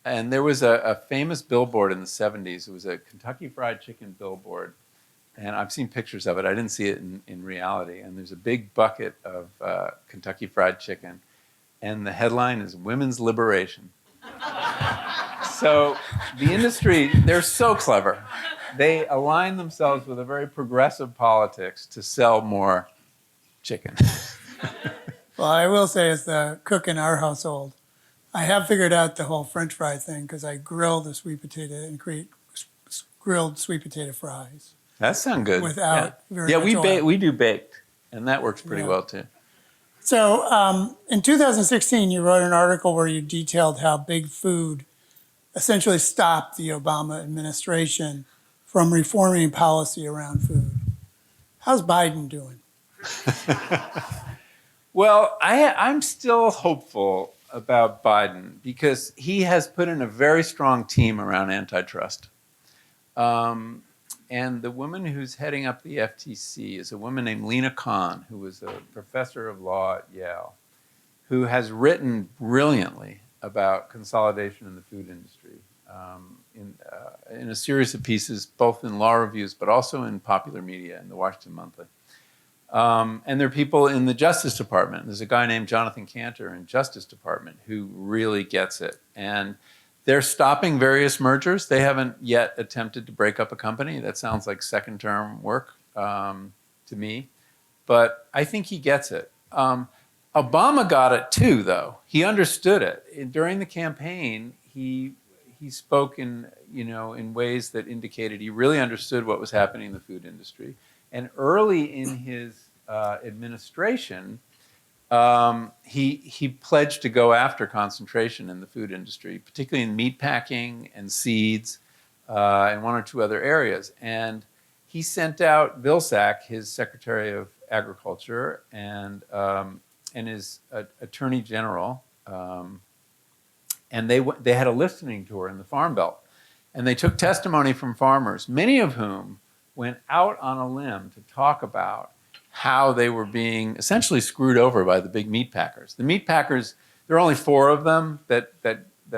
And there was a famous billboard in the 70s. It was a Kentucky Fried Chicken billboard. And I've seen pictures of it. I didn't see it in reality. And there's a big bucket of Kentucky Fried Chicken. And the headline is Women's Liberation. So the industry, they're so clever. They align themselves with a very progressive politics to sell more chicken. Well, I will say, as the cook in our household, I have figured out the whole French fry thing because I grill the sweet potato and create grilled sweet potato fries That sounds good. without very Yeah, much oil. we do baked, and that works pretty Yeah. well too. So in 2016, you wrote an article where you detailed how big food essentially stopped the Obama administration from reforming policy around food. How's Biden doing? Well, I'm still hopeful about Biden because he has put in a very strong team around antitrust. And the woman who's heading up the FTC is a woman named Lena Khan, who was a professor of law at Yale, who has written brilliantly about consolidation in the food industry in a series of pieces, both in law reviews, but also in popular media in the Washington Monthly. And there are people in the Justice Department. There's a guy named Jonathan Cantor in Justice Department who really gets it. And they're stopping various mergers. They haven't yet attempted to break up a company. That sounds like second-term work to me. But I think he gets it. Obama got it too, though. He understood it. During the campaign, he spoke in ways that indicated he really understood what was happening in the food industry. And early in his administration, he pledged to go after concentration in the food industry, particularly in meat packing and seeds and one or two other areas. And he sent out Vilsack, his Secretary of Agriculture, and his Attorney General, and they had a listening tour in the Farm Belt. And they took testimony from farmers, many of whom went out on a limb to talk about how they were being essentially screwed over by the big meat packers. The meat packers, there are only 4 of them that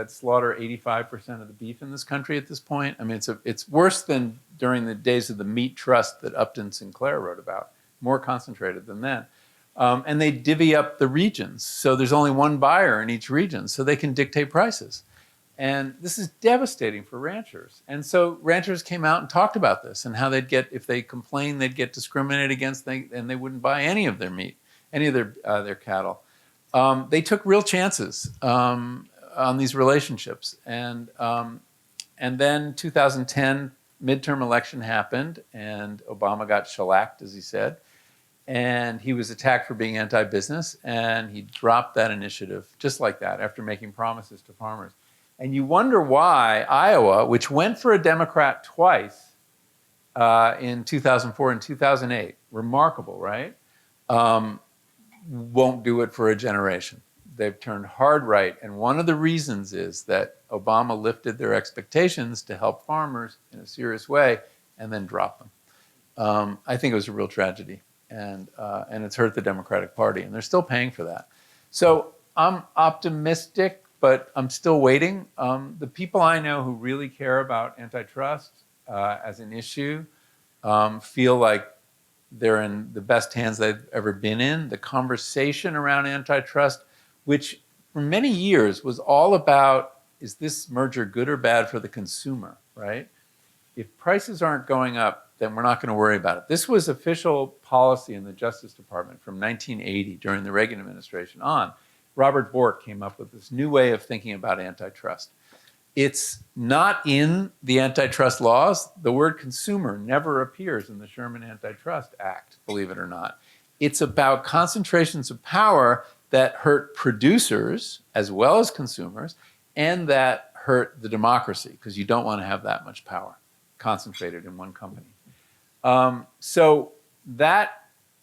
slaughter 85% of the beef in this country at this point. I mean, it's worse than during the days of the meat trust that Upton Sinclair wrote about, more concentrated than then. And they divvy up the regions. So there's only one buyer in each region, so they can dictate prices. And this is devastating for ranchers. And so ranchers came out and talked about this and how if they complained, they'd get discriminated against and they wouldn't buy any of their meat, any of their cattle. They took real chances on these relationships. And then 2010 midterm election happened and Obama got shellacked, as he said. And he was attacked for being anti-business and he dropped that initiative just like that after making promises to farmers. And you wonder why Iowa, which went for a Democrat twice in 2004 and 2008, remarkable, right? Won't do it for a generation. They've turned hard right. And one of the reasons is that Obama lifted their expectations to help farmers in a serious way and then dropped them. I think it was a real tragedy. And it's hurt the Democratic Party. And they're still paying for that. So I'm optimistic, but I'm still waiting. The people I know who really care about antitrust as an issue feel like they're in the best hands they've ever been in. The conversation around antitrust, which for many years was all about, is this merger good or bad for the consumer, right? If prices aren't going up, then we're not going to worry about it. This was official policy in the Justice Department from 1980 during the Reagan administration on. Robert Bork came up with this new way of thinking about antitrust. It's not in the antitrust laws. The word consumer never appears in the Sherman Antitrust Act, believe it or not. It's about concentrations of power that hurt producers as well as consumers and that hurt the democracy because you don't want to have that much power concentrated in one company. So that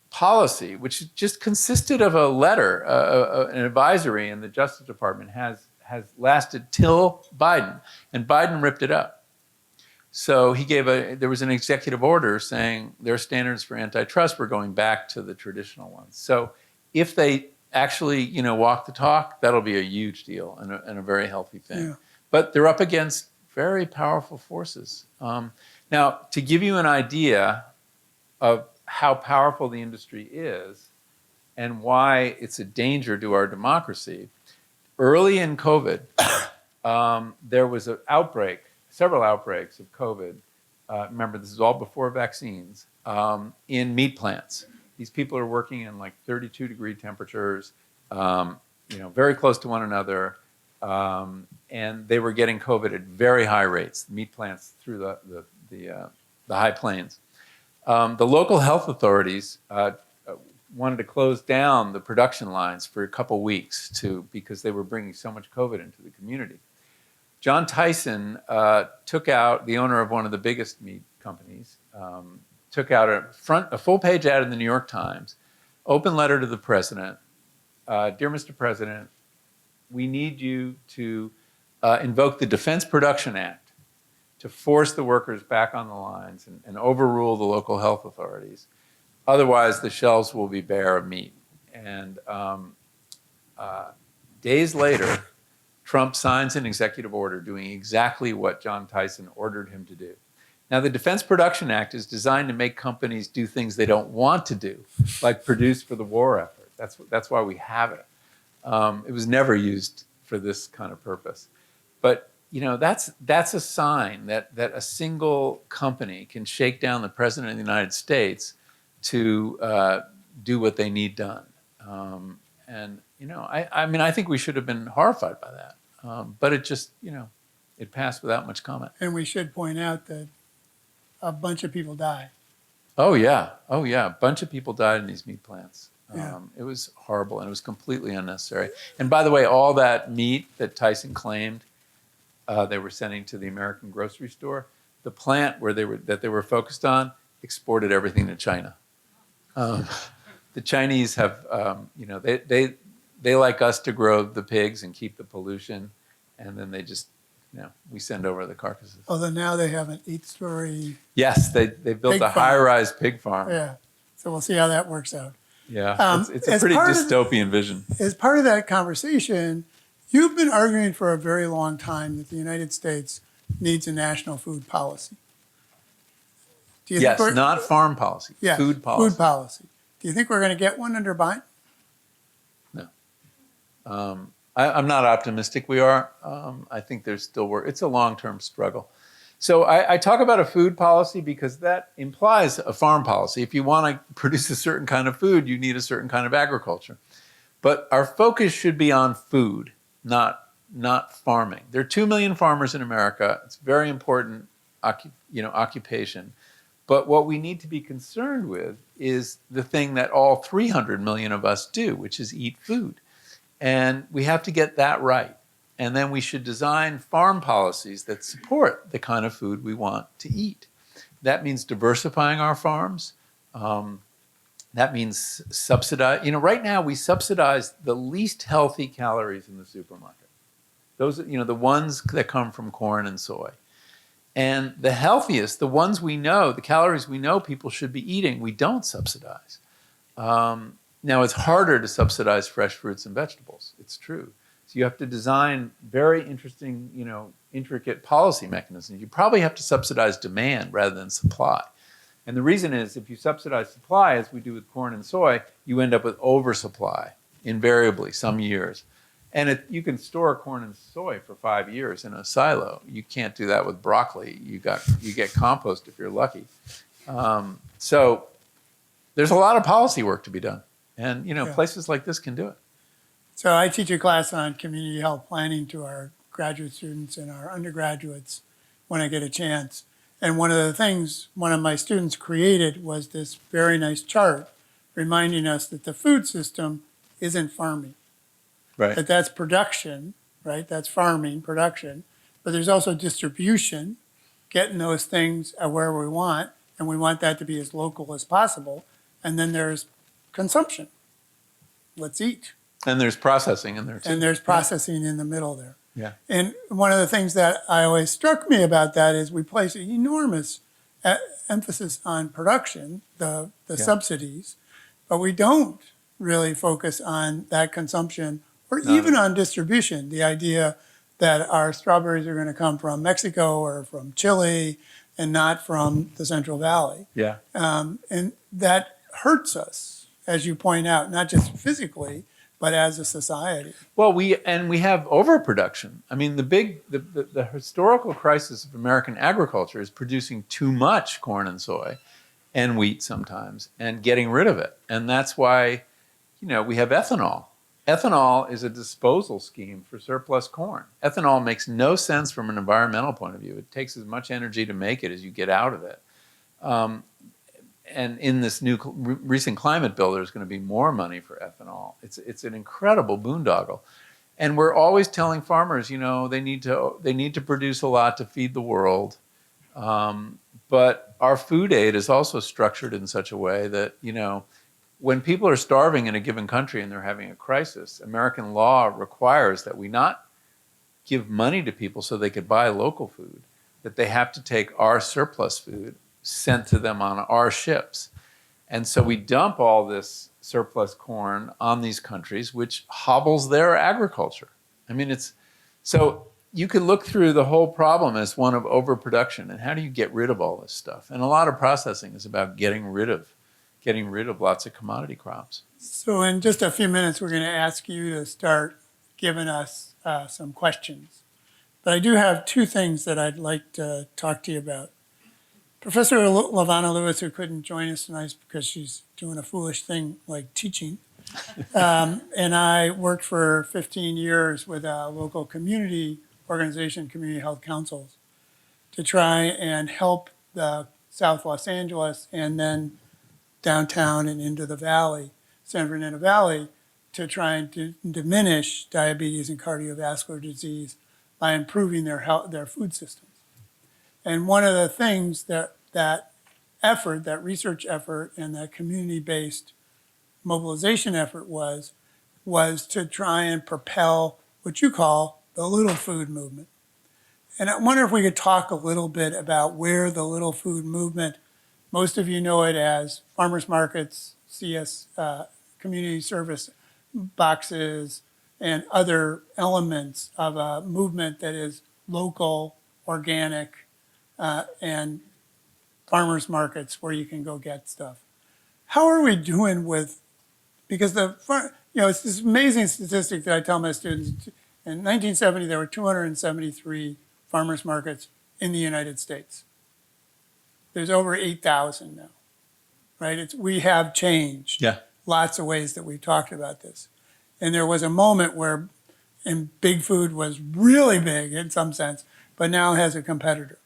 policy, which just consisted of a letter, an advisory in the Justice Department, has lasted till Biden, and Biden ripped it up. So there was an executive order saying their standards for antitrust were going back to the traditional ones. So if they actually, walk the talk, that'll be a huge deal and a very healthy thing. Yeah. But they're up against very powerful forces. Now, to give you an idea of how powerful the industry is and why it's a danger to our democracy, early in COVID, there was several outbreaks of COVID. Remember, this is all before vaccines, in meat plants. These people are working in like 32-degree temperatures, very close to one another, and they were getting COVID at very high rates. Meat plants through the high plains. The local health authorities wanted to close down the production lines for a couple weeks because they were bringing so much COVID into the community. John Tyson the owner of one of the biggest meat companies, took out a full-page ad in the New York Times, open letter to the president. Dear Mr. President, we need you to invoke the Defense Production Act to force the workers back on the lines and overrule the local health authorities. Otherwise, the shelves will be bare of meat. And days later, Trump signs an executive order doing exactly what John Tyson ordered him to do. Now, the Defense Production Act is designed to make companies do things they don't want to do, like produce for the war effort. That's why we have it. It was never used for this kind of purpose. But that's a sign that a single company can shake down the president of the United States to do what they need done. I think we should have been horrified by that. But it just, it passed without much comment. And we should point out that a bunch of people died. Oh yeah. A bunch of people died in these meat plants. Yeah. It was horrible and it was completely unnecessary. And by the way, all that meat that Tyson claimed they were sending to the American grocery store, the plant that they were focused on exported everything to China. The Chinese have, they like us to grow the pigs and keep the pollution, and then they just, we send over the carcasses. Although now they have an 8-story. Yes, they built Pig a farm. high-rise pig farm. Yeah. So we'll see how that works out. Yeah, it's a pretty dystopian vision. As part of that conversation, you've been arguing for a very long time that the United States needs a national food policy. Do you Yes, think not farm policy, yeah, food policy. Food policy. Do you think we're going to get one under Biden? No. I'm not optimistic we are. I think there's still work. It's a long-term struggle. So I talk about a food policy because that implies a farm policy. If you want to produce a certain kind of food, you need a certain kind of agriculture. But our focus should be on food, not farming. There are 2 million farmers in America. It's a very important occupation. But what we need to be concerned with is the thing that all 300 million of us do, which is eat food. And we have to get that right. And then we should design farm policies that support the kind of food we want to eat. That means diversifying our farms. That means subsidize. Right now we subsidize the least healthy calories in the supermarket. Those, the ones that come from corn and soy. And the healthiest, the ones we know, the calories we know people should be eating, we don't subsidize. Now, it's harder to subsidize fresh fruits and vegetables. It's true. So you have to design very interesting, intricate policy mechanisms. You probably have to subsidize demand rather than supply. And the reason is if you subsidize supply, as we do with corn and soy, you end up with oversupply, invariably, some years. And you can store corn and soy for 5 years in a silo. You can't do that with broccoli. You get compost if you're lucky. So there's a lot of policy work to be done. And, places like this can do it. So I teach a class on community health planning to our graduate students and our undergraduates when I get a chance. And one of the things one of my students created was this very nice chart reminding us that the food system isn't farming. Right. That's production, right? That's farming, production. But there's also distribution, getting those things where we want, and we want that to be as local as possible. And then there's consumption. Let's eat. And there's processing in there too. And there's processing in the middle there. Yeah. And one of the things that I always struck me about that is we place an enormous emphasis on production, the subsidies, but we don't really focus on that consumption or even on distribution. The idea that our strawberries are going to come from Mexico or from Chile and not from the Central Valley. Yeah. And that hurts us, as you point out, not just physically, but as a society. Well, we have overproduction. I mean, the historical crisis of American agriculture is producing too much corn and soy and wheat sometimes and getting rid of it. And that's why, we have ethanol. Ethanol is a disposal scheme for surplus corn. Ethanol makes no sense from an environmental point of view. It takes as much energy to make it as you get out of it. And in this new recent climate bill, there's going to be more money for ethanol. It's an incredible boondoggle, and we're always telling farmers, they need to produce a lot to feed the world. But our food aid is also structured in such a way that when people are starving in a given country and they're having a crisis, American law requires that we not give money to people so they could buy local food, that they have to take our surplus food sent to them on our ships. And so we dump all this surplus corn on these countries, which hobbles their agriculture. I mean, so you could look through the whole problem as one of overproduction and how do you get rid of all this stuff? And a lot of processing is about getting rid of lots of commodity crops. So in just a few minutes, we're going to ask you to start giving us some questions. But I do have two things that I'd like to talk to you about. Professor LaVonna Lewis, who couldn't join us tonight because she's doing a foolish thing like teaching, and I worked for 15 years with a local community organization, Community Health Councils, to try and help the South Los Angeles and then downtown and into the valley, San Fernando Valley, to try and diminish diabetes and cardiovascular disease by improving their food systems. And one of the things that research effort and that community-based mobilization effort was to try and propel what you call the little food movement. And I wonder if we could talk a little bit about where the little food movement, most of you know it as farmers markets, community service boxes, and other elements of a movement that is local, organic, and farmers markets where you can go get stuff. How are we doing with, because it's this amazing statistic that I tell my students. In 1970, there were 273 farmers markets in the United States. There's over 8,000 now, right? We have changed. Yeah. Lots of ways that we've talked about this. And there was a moment where, and big food was really big in some sense, but now has a competitor.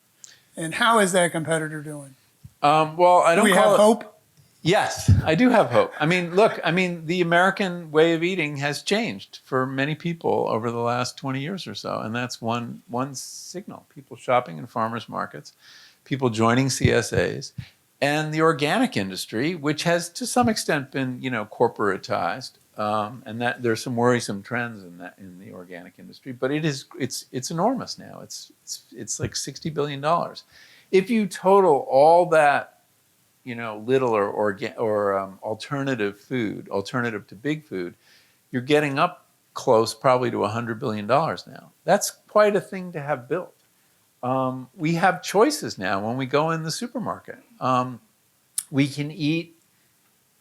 And how is that competitor doing? Well, I don't. Do we have hope? Yes, I do have hope. I mean, look, the American way of eating has changed for many people over the last 20 years or so, and that's one signal: people shopping in farmers markets, people joining CSAs, and the organic industry, which has to some extent been, corporatized, and that there's some worrisome trends in the organic industry. But it's enormous now. It's like $60 billion. If you total all that, little or alternative food, alternative to big food, you're getting up close probably to $100 billion now. That's quite a thing to have built. We have choices now when we go in the supermarket. We can eat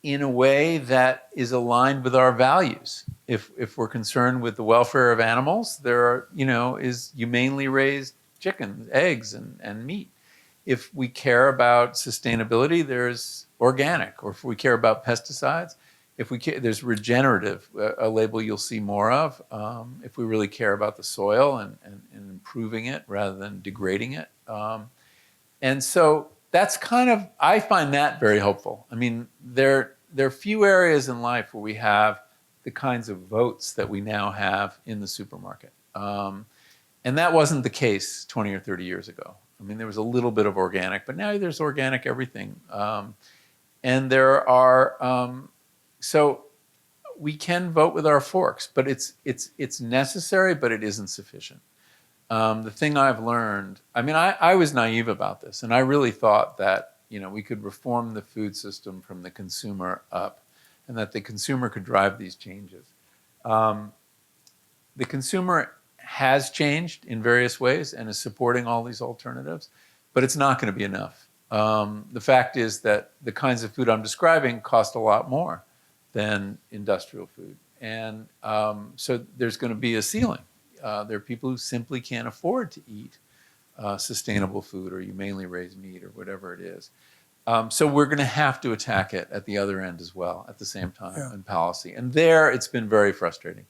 in a way that is aligned with our values. If we're concerned with the welfare of animals, there is humanely raised chicken, eggs, and meat. If we care about sustainability, there's organic. Or if we care about pesticides, there's regenerative, a label you'll see more of. If we really care about the soil and improving it rather than degrading it. And so that's I find that very helpful. There are few areas in life where we have the kinds of votes that we now have in the supermarket. And that wasn't the case 20 or 30 years ago. There was a little bit of organic, but now there's organic everything. And there are, so we can vote with our forks, but it's necessary, but it isn't sufficient. The thing I've learned, I was naive about this, and I really thought that, we could reform the food system from the consumer up. and that the consumer could drive these changes. The consumer has changed in various ways and is supporting all these alternatives, but it's not going to be enough. The fact is that the kinds of food I'm describing cost a lot more than industrial food. And so there's going to be a ceiling. There are people who simply can't afford to eat sustainable food, or you mainly raise meat, or whatever it is. So we're going to have to attack it at the other end as well, at the same time, in policy. And there, it's been very frustrating.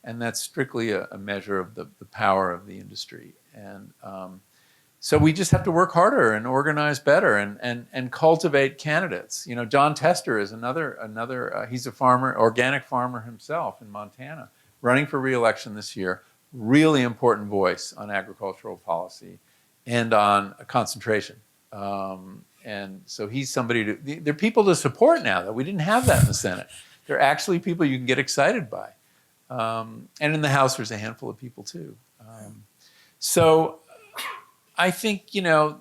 And that's strictly a measure of the power of the industry. And so we just have to work harder and organize better and cultivate candidates. You know, John Tester is another he's a farmer, organic farmer himself in Montana, running for re-election this year. Really important voice on agricultural policy and on concentration. And so he's somebody there are people to support now that we didn't have that in the Senate. They're actually people you can get excited by. And in the House, there's a handful of people too. So I think, you know,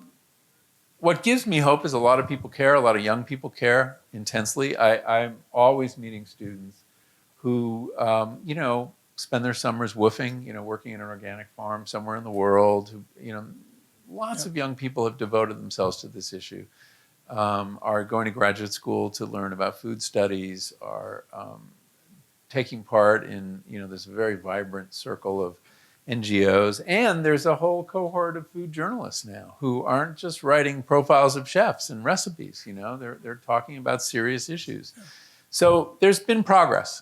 what gives me hope is a lot of people care, a lot of young people care intensely. I'm always meeting students who, you know, spend their summers woofing, you know, working in an organic farm somewhere in the world. Who, you know, lots of young people have devoted themselves to this issue, are going to graduate school to learn about food studies, are taking part in, you know, this very vibrant circle of NGOs. And there's a whole cohort of food journalists now who aren't just writing profiles of chefs and recipes, you know, they're talking about serious issues. So there's been progress.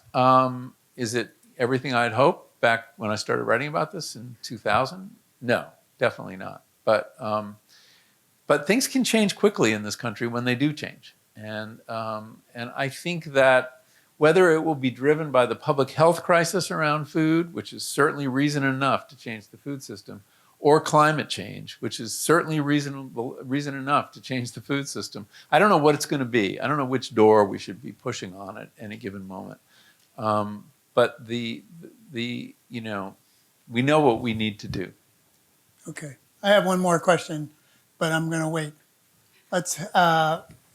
Is it everything I'd hoped back when I started writing about this in 2000? No, definitely not. But things can change quickly in this country when they do change. And I think that whether it will be driven by the public health crisis around food, which is certainly reason enough to change the food system, or climate change, which is certainly reason enough to change the food system. I don't know what it's going to be. I don't know which door we should be pushing on at any given moment. But the you know, we know what we need to do. Okay. I have one more question, but I'm going to wait. Let's,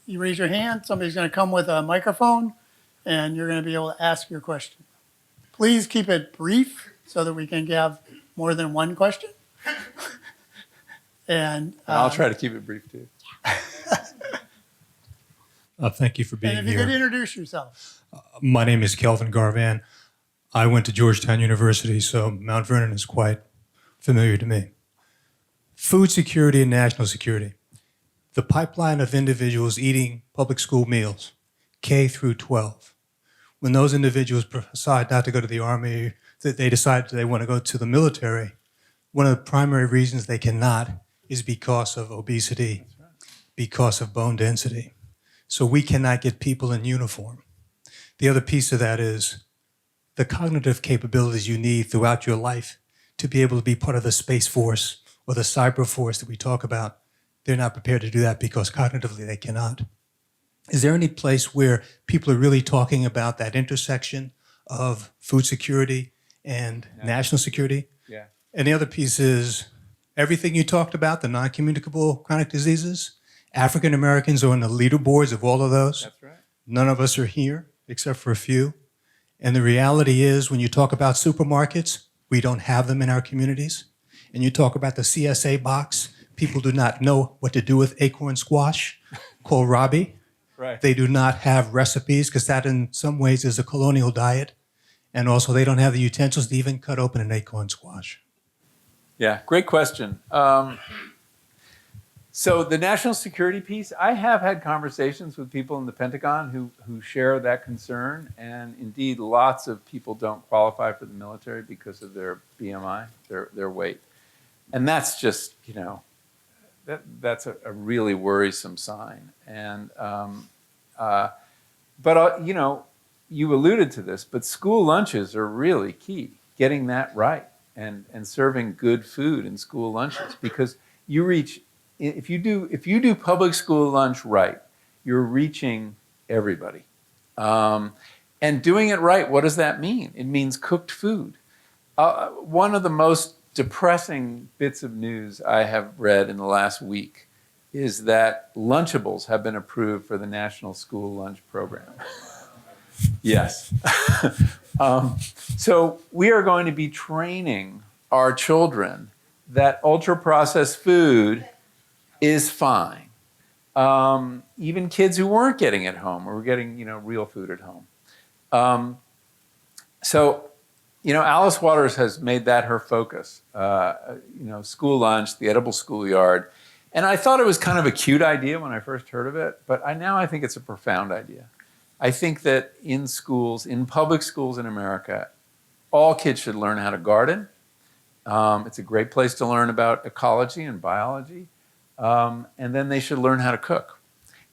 you raise your hand. Somebody's going to come with a microphone, and you're going to be able to ask your question. Please keep it brief so that we can have more than one question. And I'll try to keep it brief too. Thank you for being and if you here. could introduce yourself. My name is Kelvin Garvan. I went to Georgetown University, so Mount Vernon is quite familiar to me. Food security and national security. The pipeline of individuals eating public school meals, K through 12. When those individuals decide not to go to the Army, that they decide they want to go to the military, one of the primary reasons they cannot is because of obesity, because of bone density. So we cannot get people in uniform. The other piece of that is the cognitive capabilities you need throughout your life to be able to be part of the Space Force or the cyber force that we talk about. They're not prepared to do that because cognitively they cannot. Is there any place where people are really talking about that intersection of food security and national security? Yeah. And the other piece is everything you talked about, the non-communicable chronic diseases. African Americans are on the leaderboards of all of those. That's right. None of us are here except for a few. And the reality is when you talk about supermarkets, we don't have them in our communities. And you talk about the CSA box, people do not know what to do with acorn squash, kohlrabi. Right. They do not have recipes because that in some ways is a colonial diet. And also they don't have the utensils to even cut open an acorn squash. Yeah, great question. So the national security piece, I have had conversations with people in the Pentagon who share that concern. And indeed, lots of people don't qualify for the military because of their BMI, their weight. And that's just, you know, that's a really worrisome sign. And, you know, you alluded to this, but school lunches are really key, getting that right and serving good food in school lunches, because you reach, if you do public school lunch right, you're reaching everybody. And doing it right, what does that mean? It means cooked food. One of the most depressing bits of news I have read in the last week is that Lunchables have been approved for the National School Lunch Program. Yes. So we are going to be training our children that ultra-processed food is fine. Even kids who weren't getting it home or were getting, real food at home. Alice Waters has made that her focus. School lunch, the edible schoolyard. And I thought it was kind of a cute idea when I first heard of it, but I think it's a profound idea. I think that in schools, in public schools in America, all kids should learn how to garden. It's a great place to learn about ecology and biology. And then they should learn how to cook.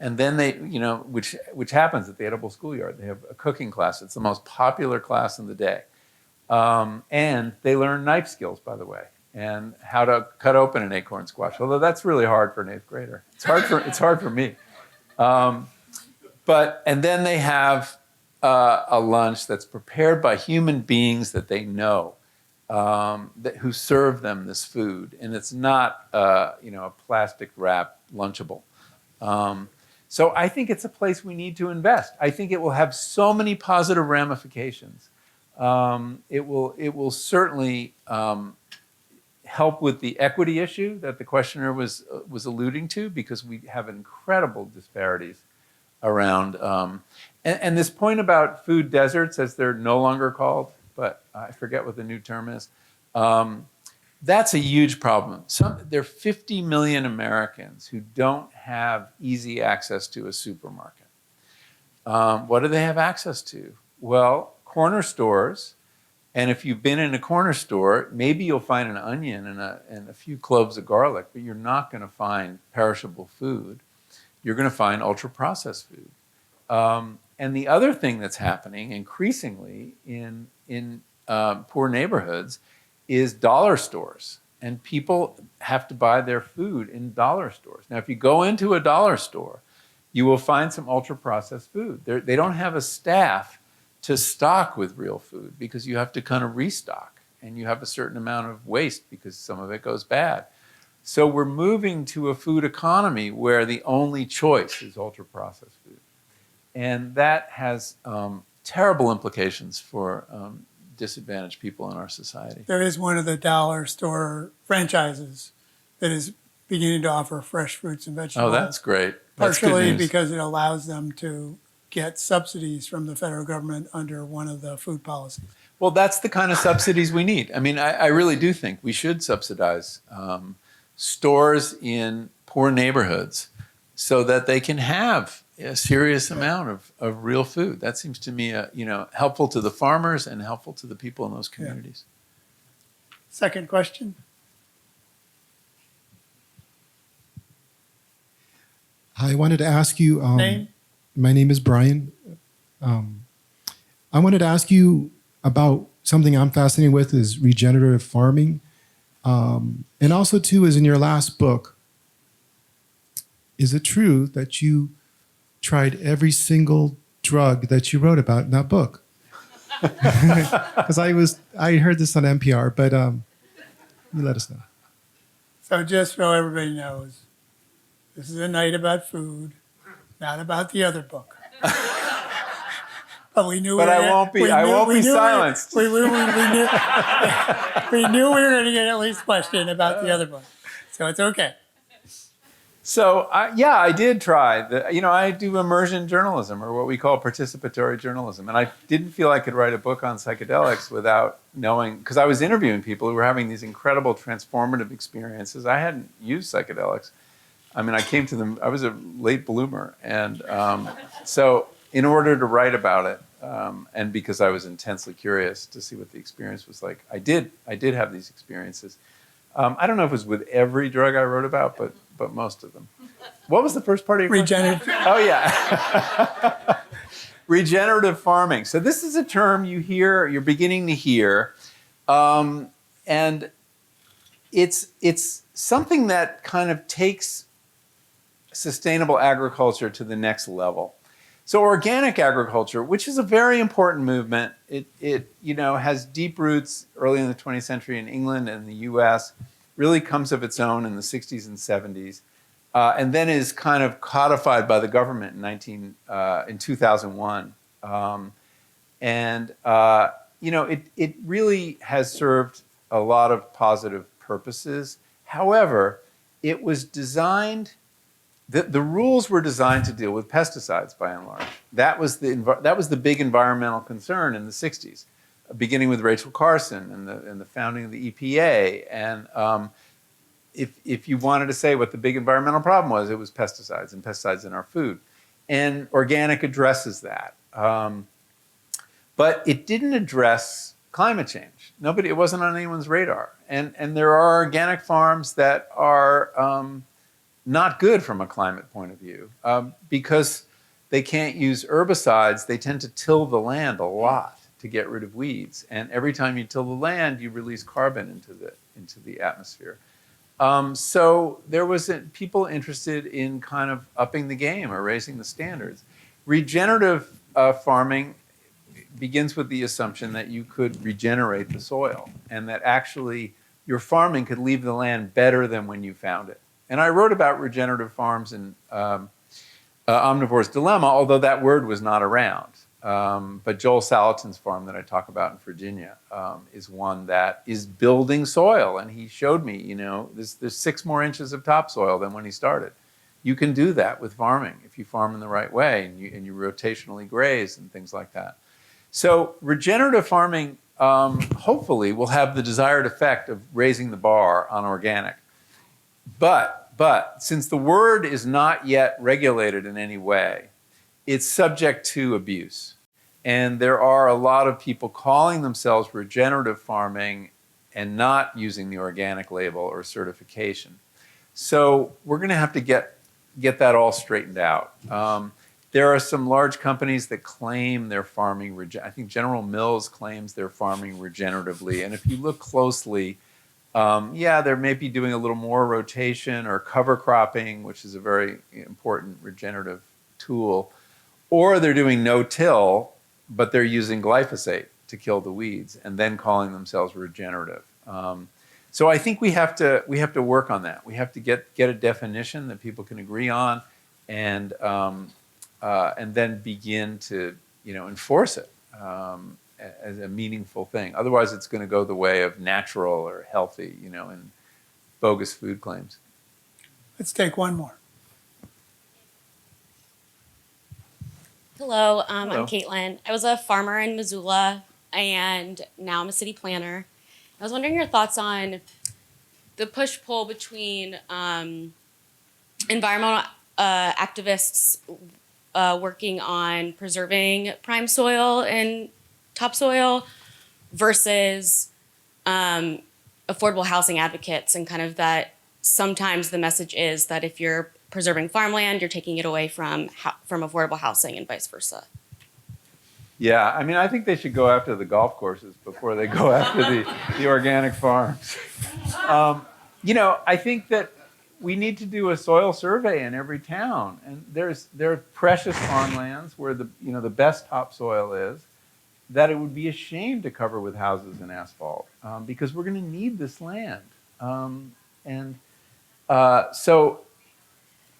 And then they, which happens at the edible schoolyard. They have a cooking class. It's the most popular class in the day. And they learn knife skills, by the way, and how to cut open an acorn squash. Although that's really hard for an 8th grader. It's hard for me. And then they have a lunch that's prepared by human beings that they know, who serve them this food, and it's not a plastic wrap Lunchable. So I think it's a place we need to invest. I think it will have so many positive ramifications. It will certainly help with the equity issue that the questioner was alluding to, because we have incredible disparities around. And this point about food deserts, as they're no longer called, but I forget what the new term is, that's a huge problem. There are 50 million Americans who don't have easy access to a supermarket. What do they have access to? Well, corner stores. And if you've been in a corner store, maybe you'll find an onion and a few cloves of garlic, but you're not going to find perishable food. You're going to find ultra-processed food. And the other thing that's happening increasingly in poor neighborhoods is dollar stores. And people have to buy their food in dollar stores. Now, if you go into a dollar store, you will find some ultra-processed food. They don't have a staff to stock with real food, because you have to kind of restock, and you have a certain amount of waste because some of it goes bad. So we're moving to a food economy where the only choice is ultra-processed food. And that has terrible implications for disadvantaged people in our society. There is one of the dollar store franchises that is beginning to offer fresh fruits and vegetables. Oh, that's great. That's good partially news. because it allows them to get subsidies from the federal government under one of the food policies. Well, that's the kind of subsidies we need. I mean, I really do think we should subsidize stores in poor neighborhoods so that they can have a serious amount of real food. That seems to me, helpful to the farmers and helpful to the people in those communities. Yeah. Second question. I wanted to ask you. Name? My name is Brian. I wanted to ask you about something I'm fascinated with, is regenerative farming. And also, too, is in your last book, is it true that you tried every single drug that you wrote about in that book? Because I heard this on NPR, but you let us know. So just so everybody knows, this is a night about food, not about the other book. But we knew. But I won't be silenced. We knew we were going to get at least a question about the other book, so it's okay. So, I did try. I do immersion journalism, or what we call participatory journalism. And I didn't feel I could write a book on psychedelics without knowing, because I was interviewing people who were having these incredible transformative experiences. I hadn't used psychedelics. I mean, I came to them, I was a late bloomer. And so in order to write about it, and because I was intensely curious to see what the experience was like, I did have these experiences. I don't know if it was with every drug I wrote about, but most of them. What was the first part of your question? Regenerative. Oh, yeah. Regenerative farming. So this is a term you're beginning to hear. And it's something that kind of takes sustainable agriculture to the next level. So organic agriculture, which is a very important movement, it has deep roots early in the 20th century in England and the US, really comes of its own in the 60s and 70s, and then is kind of codified by the government in 2001. And, it really has served a lot of positive purposes. However, it was designed, the rules were designed to deal with pesticides by and large. That was the big environmental concern in the 60s, beginning with Rachel Carson and the founding of the EPA. And if you wanted to say what the big environmental problem was, it was pesticides and pesticides in our food. And organic addresses that. But it didn't address climate change. It wasn't on anyone's radar. And there are organic farms that are not good from a climate point of view because they can't use herbicides. They tend to till the land a lot to get rid of weeds. And every time you till the land, you release carbon into the atmosphere. So there was people interested in kind of upping the game or raising the standards. Regenerative farming begins with the assumption that you could regenerate the soil and that actually your farming could leave the land better than when you found it. And I wrote about regenerative farms in Omnivore's Dilemma, although that word was not around. But Joel Salatin's farm that I talk about in Virginia is one that is building soil. And he showed me, there's 6 more inches of topsoil than when he started. You can do that with farming if you farm in the right way and you rotationally graze and things like that. So regenerative farming hopefully will have the desired effect of raising the bar on organic. But since the word is not yet regulated in any way, it's subject to abuse. And there are a lot of people calling themselves regenerative farming and not using the organic label or certification. So we're going to have to get that all straightened out. There are some large companies that claim they're farming. I think General Mills claims they're farming regeneratively. And if you look closely, they may be doing a little more rotation or cover cropping, which is a very important regenerative tool. Or they're doing no-till, but they're using glyphosate to kill the weeds and then calling themselves regenerative. So I think we have to work on that. We have to get a definition that people can agree on, and then begin to enforce it as a meaningful thing. Otherwise, it's going to go the way of natural or healthy, and bogus food claims. Let's take one more. Hello, I'm Hello. Caitlin. I was a farmer in Missoula, and now I'm a city planner. I was wondering your thoughts on the push-pull between environmental activists working on preserving prime soil and topsoil versus affordable housing advocates, and kind of that sometimes the message is that if you're preserving farmland, you're taking it away from affordable housing and vice versa. Yeah, I think they should go after the golf courses before they go after the organic farms. I think that we need to do a soil survey in every town, and there are precious farmlands where the best topsoil is, that it would be a shame to cover with houses and asphalt because we're going to need this land, so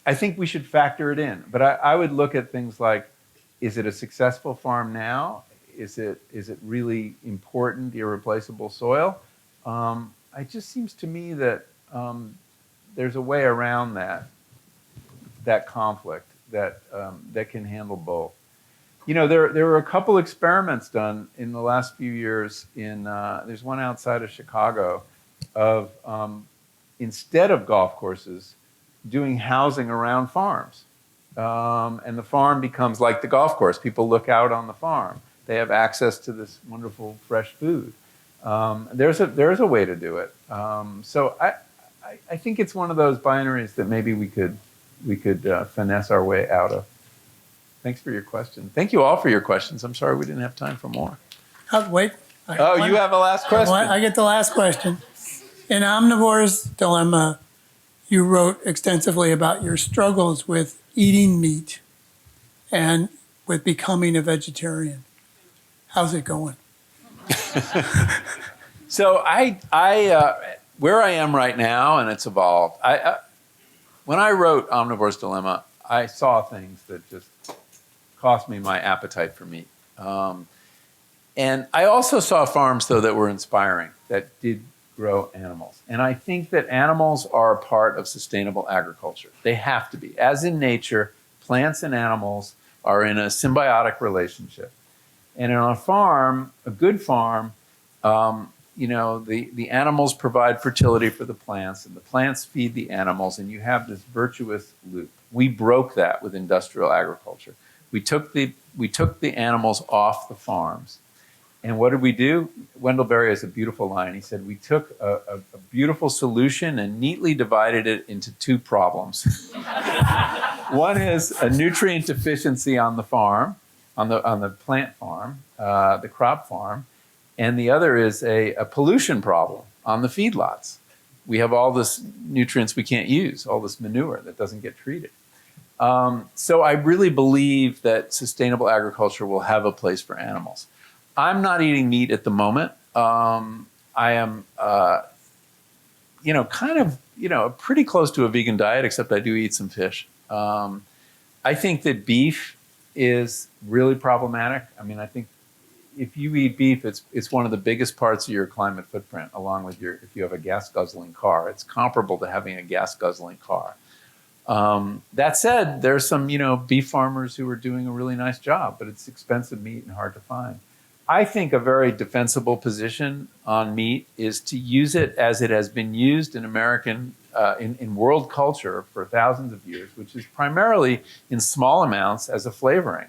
I think we should factor it in. But I would look at things like, is it a successful farm now? Is it really important, irreplaceable soil? It just seems to me that there's a way around that conflict that can handle both. There were a couple experiments done in the last few years. There's one outside of Chicago of instead of golf courses, doing housing around farms. And the farm becomes like the golf course. People look out on the farm. They have access to this wonderful fresh food. There's a way to do it. So I think it's one of those binaries that maybe we could finesse our way out of. Thanks for your question. Thank you all for your questions. I'm sorry we didn't have time for more. Wait. You have a last question. I get the last question. In Omnivore's Dilemma, you wrote extensively about your struggles with eating meat and with becoming a vegetarian. How's it going? So where I am right now, and it's evolved. When I wrote Omnivore's Dilemma, I saw things that just cost me my appetite for meat. And I also saw farms, though, that were inspiring, that did grow animals. And I think that animals are a part of sustainable agriculture. They have to be. As in nature, plants and animals are in a symbiotic relationship. And on a farm, a good farm, the animals provide fertility for the plants, and the plants feed the animals, and you have this virtuous loop. We broke that with industrial agriculture. We took the animals off the farms. And what did we do? Wendell Berry has a beautiful line. He said, we took a beautiful solution and neatly divided it into two problems. One is a nutrient deficiency on the farm, on the plant farm, the crop farm. And the other is a pollution problem on the feedlots. We have all this nutrients we can't use, all this manure that doesn't get treated. So I really believe that sustainable agriculture will have a place for animals. I'm not eating meat at the moment. I am, pretty close to a vegan diet, except I do eat some fish. I think that beef is really problematic. I mean, I think if you eat beef, it's one of the biggest parts of your climate footprint, along with if you have a gas guzzling car. It's comparable to having a gas guzzling car. That said, there's some, beef farmers who are doing a really nice job, but it's expensive meat and hard to find. I think a very defensible position on meat is to use it as it has been used in American, in world culture for thousands of years, which is primarily in small amounts as a flavoring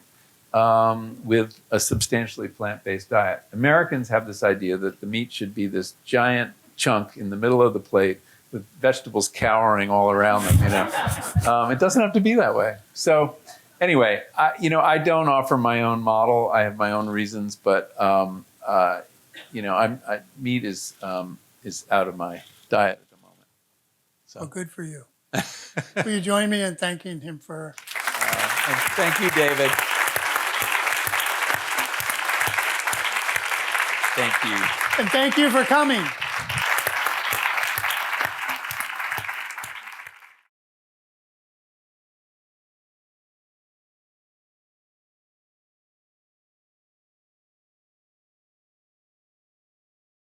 with a substantially plant-based diet. Americans have this idea that the meat should be this giant chunk in the middle of the plate with vegetables cowering all around them. It doesn't have to be that way. So anyway, I don't offer my own model. I have my own reasons, but meat is out of my diet at the moment. So Well, good for you. Will you join me in thanking him for? and thank you, David. Thank you. And thank you for coming.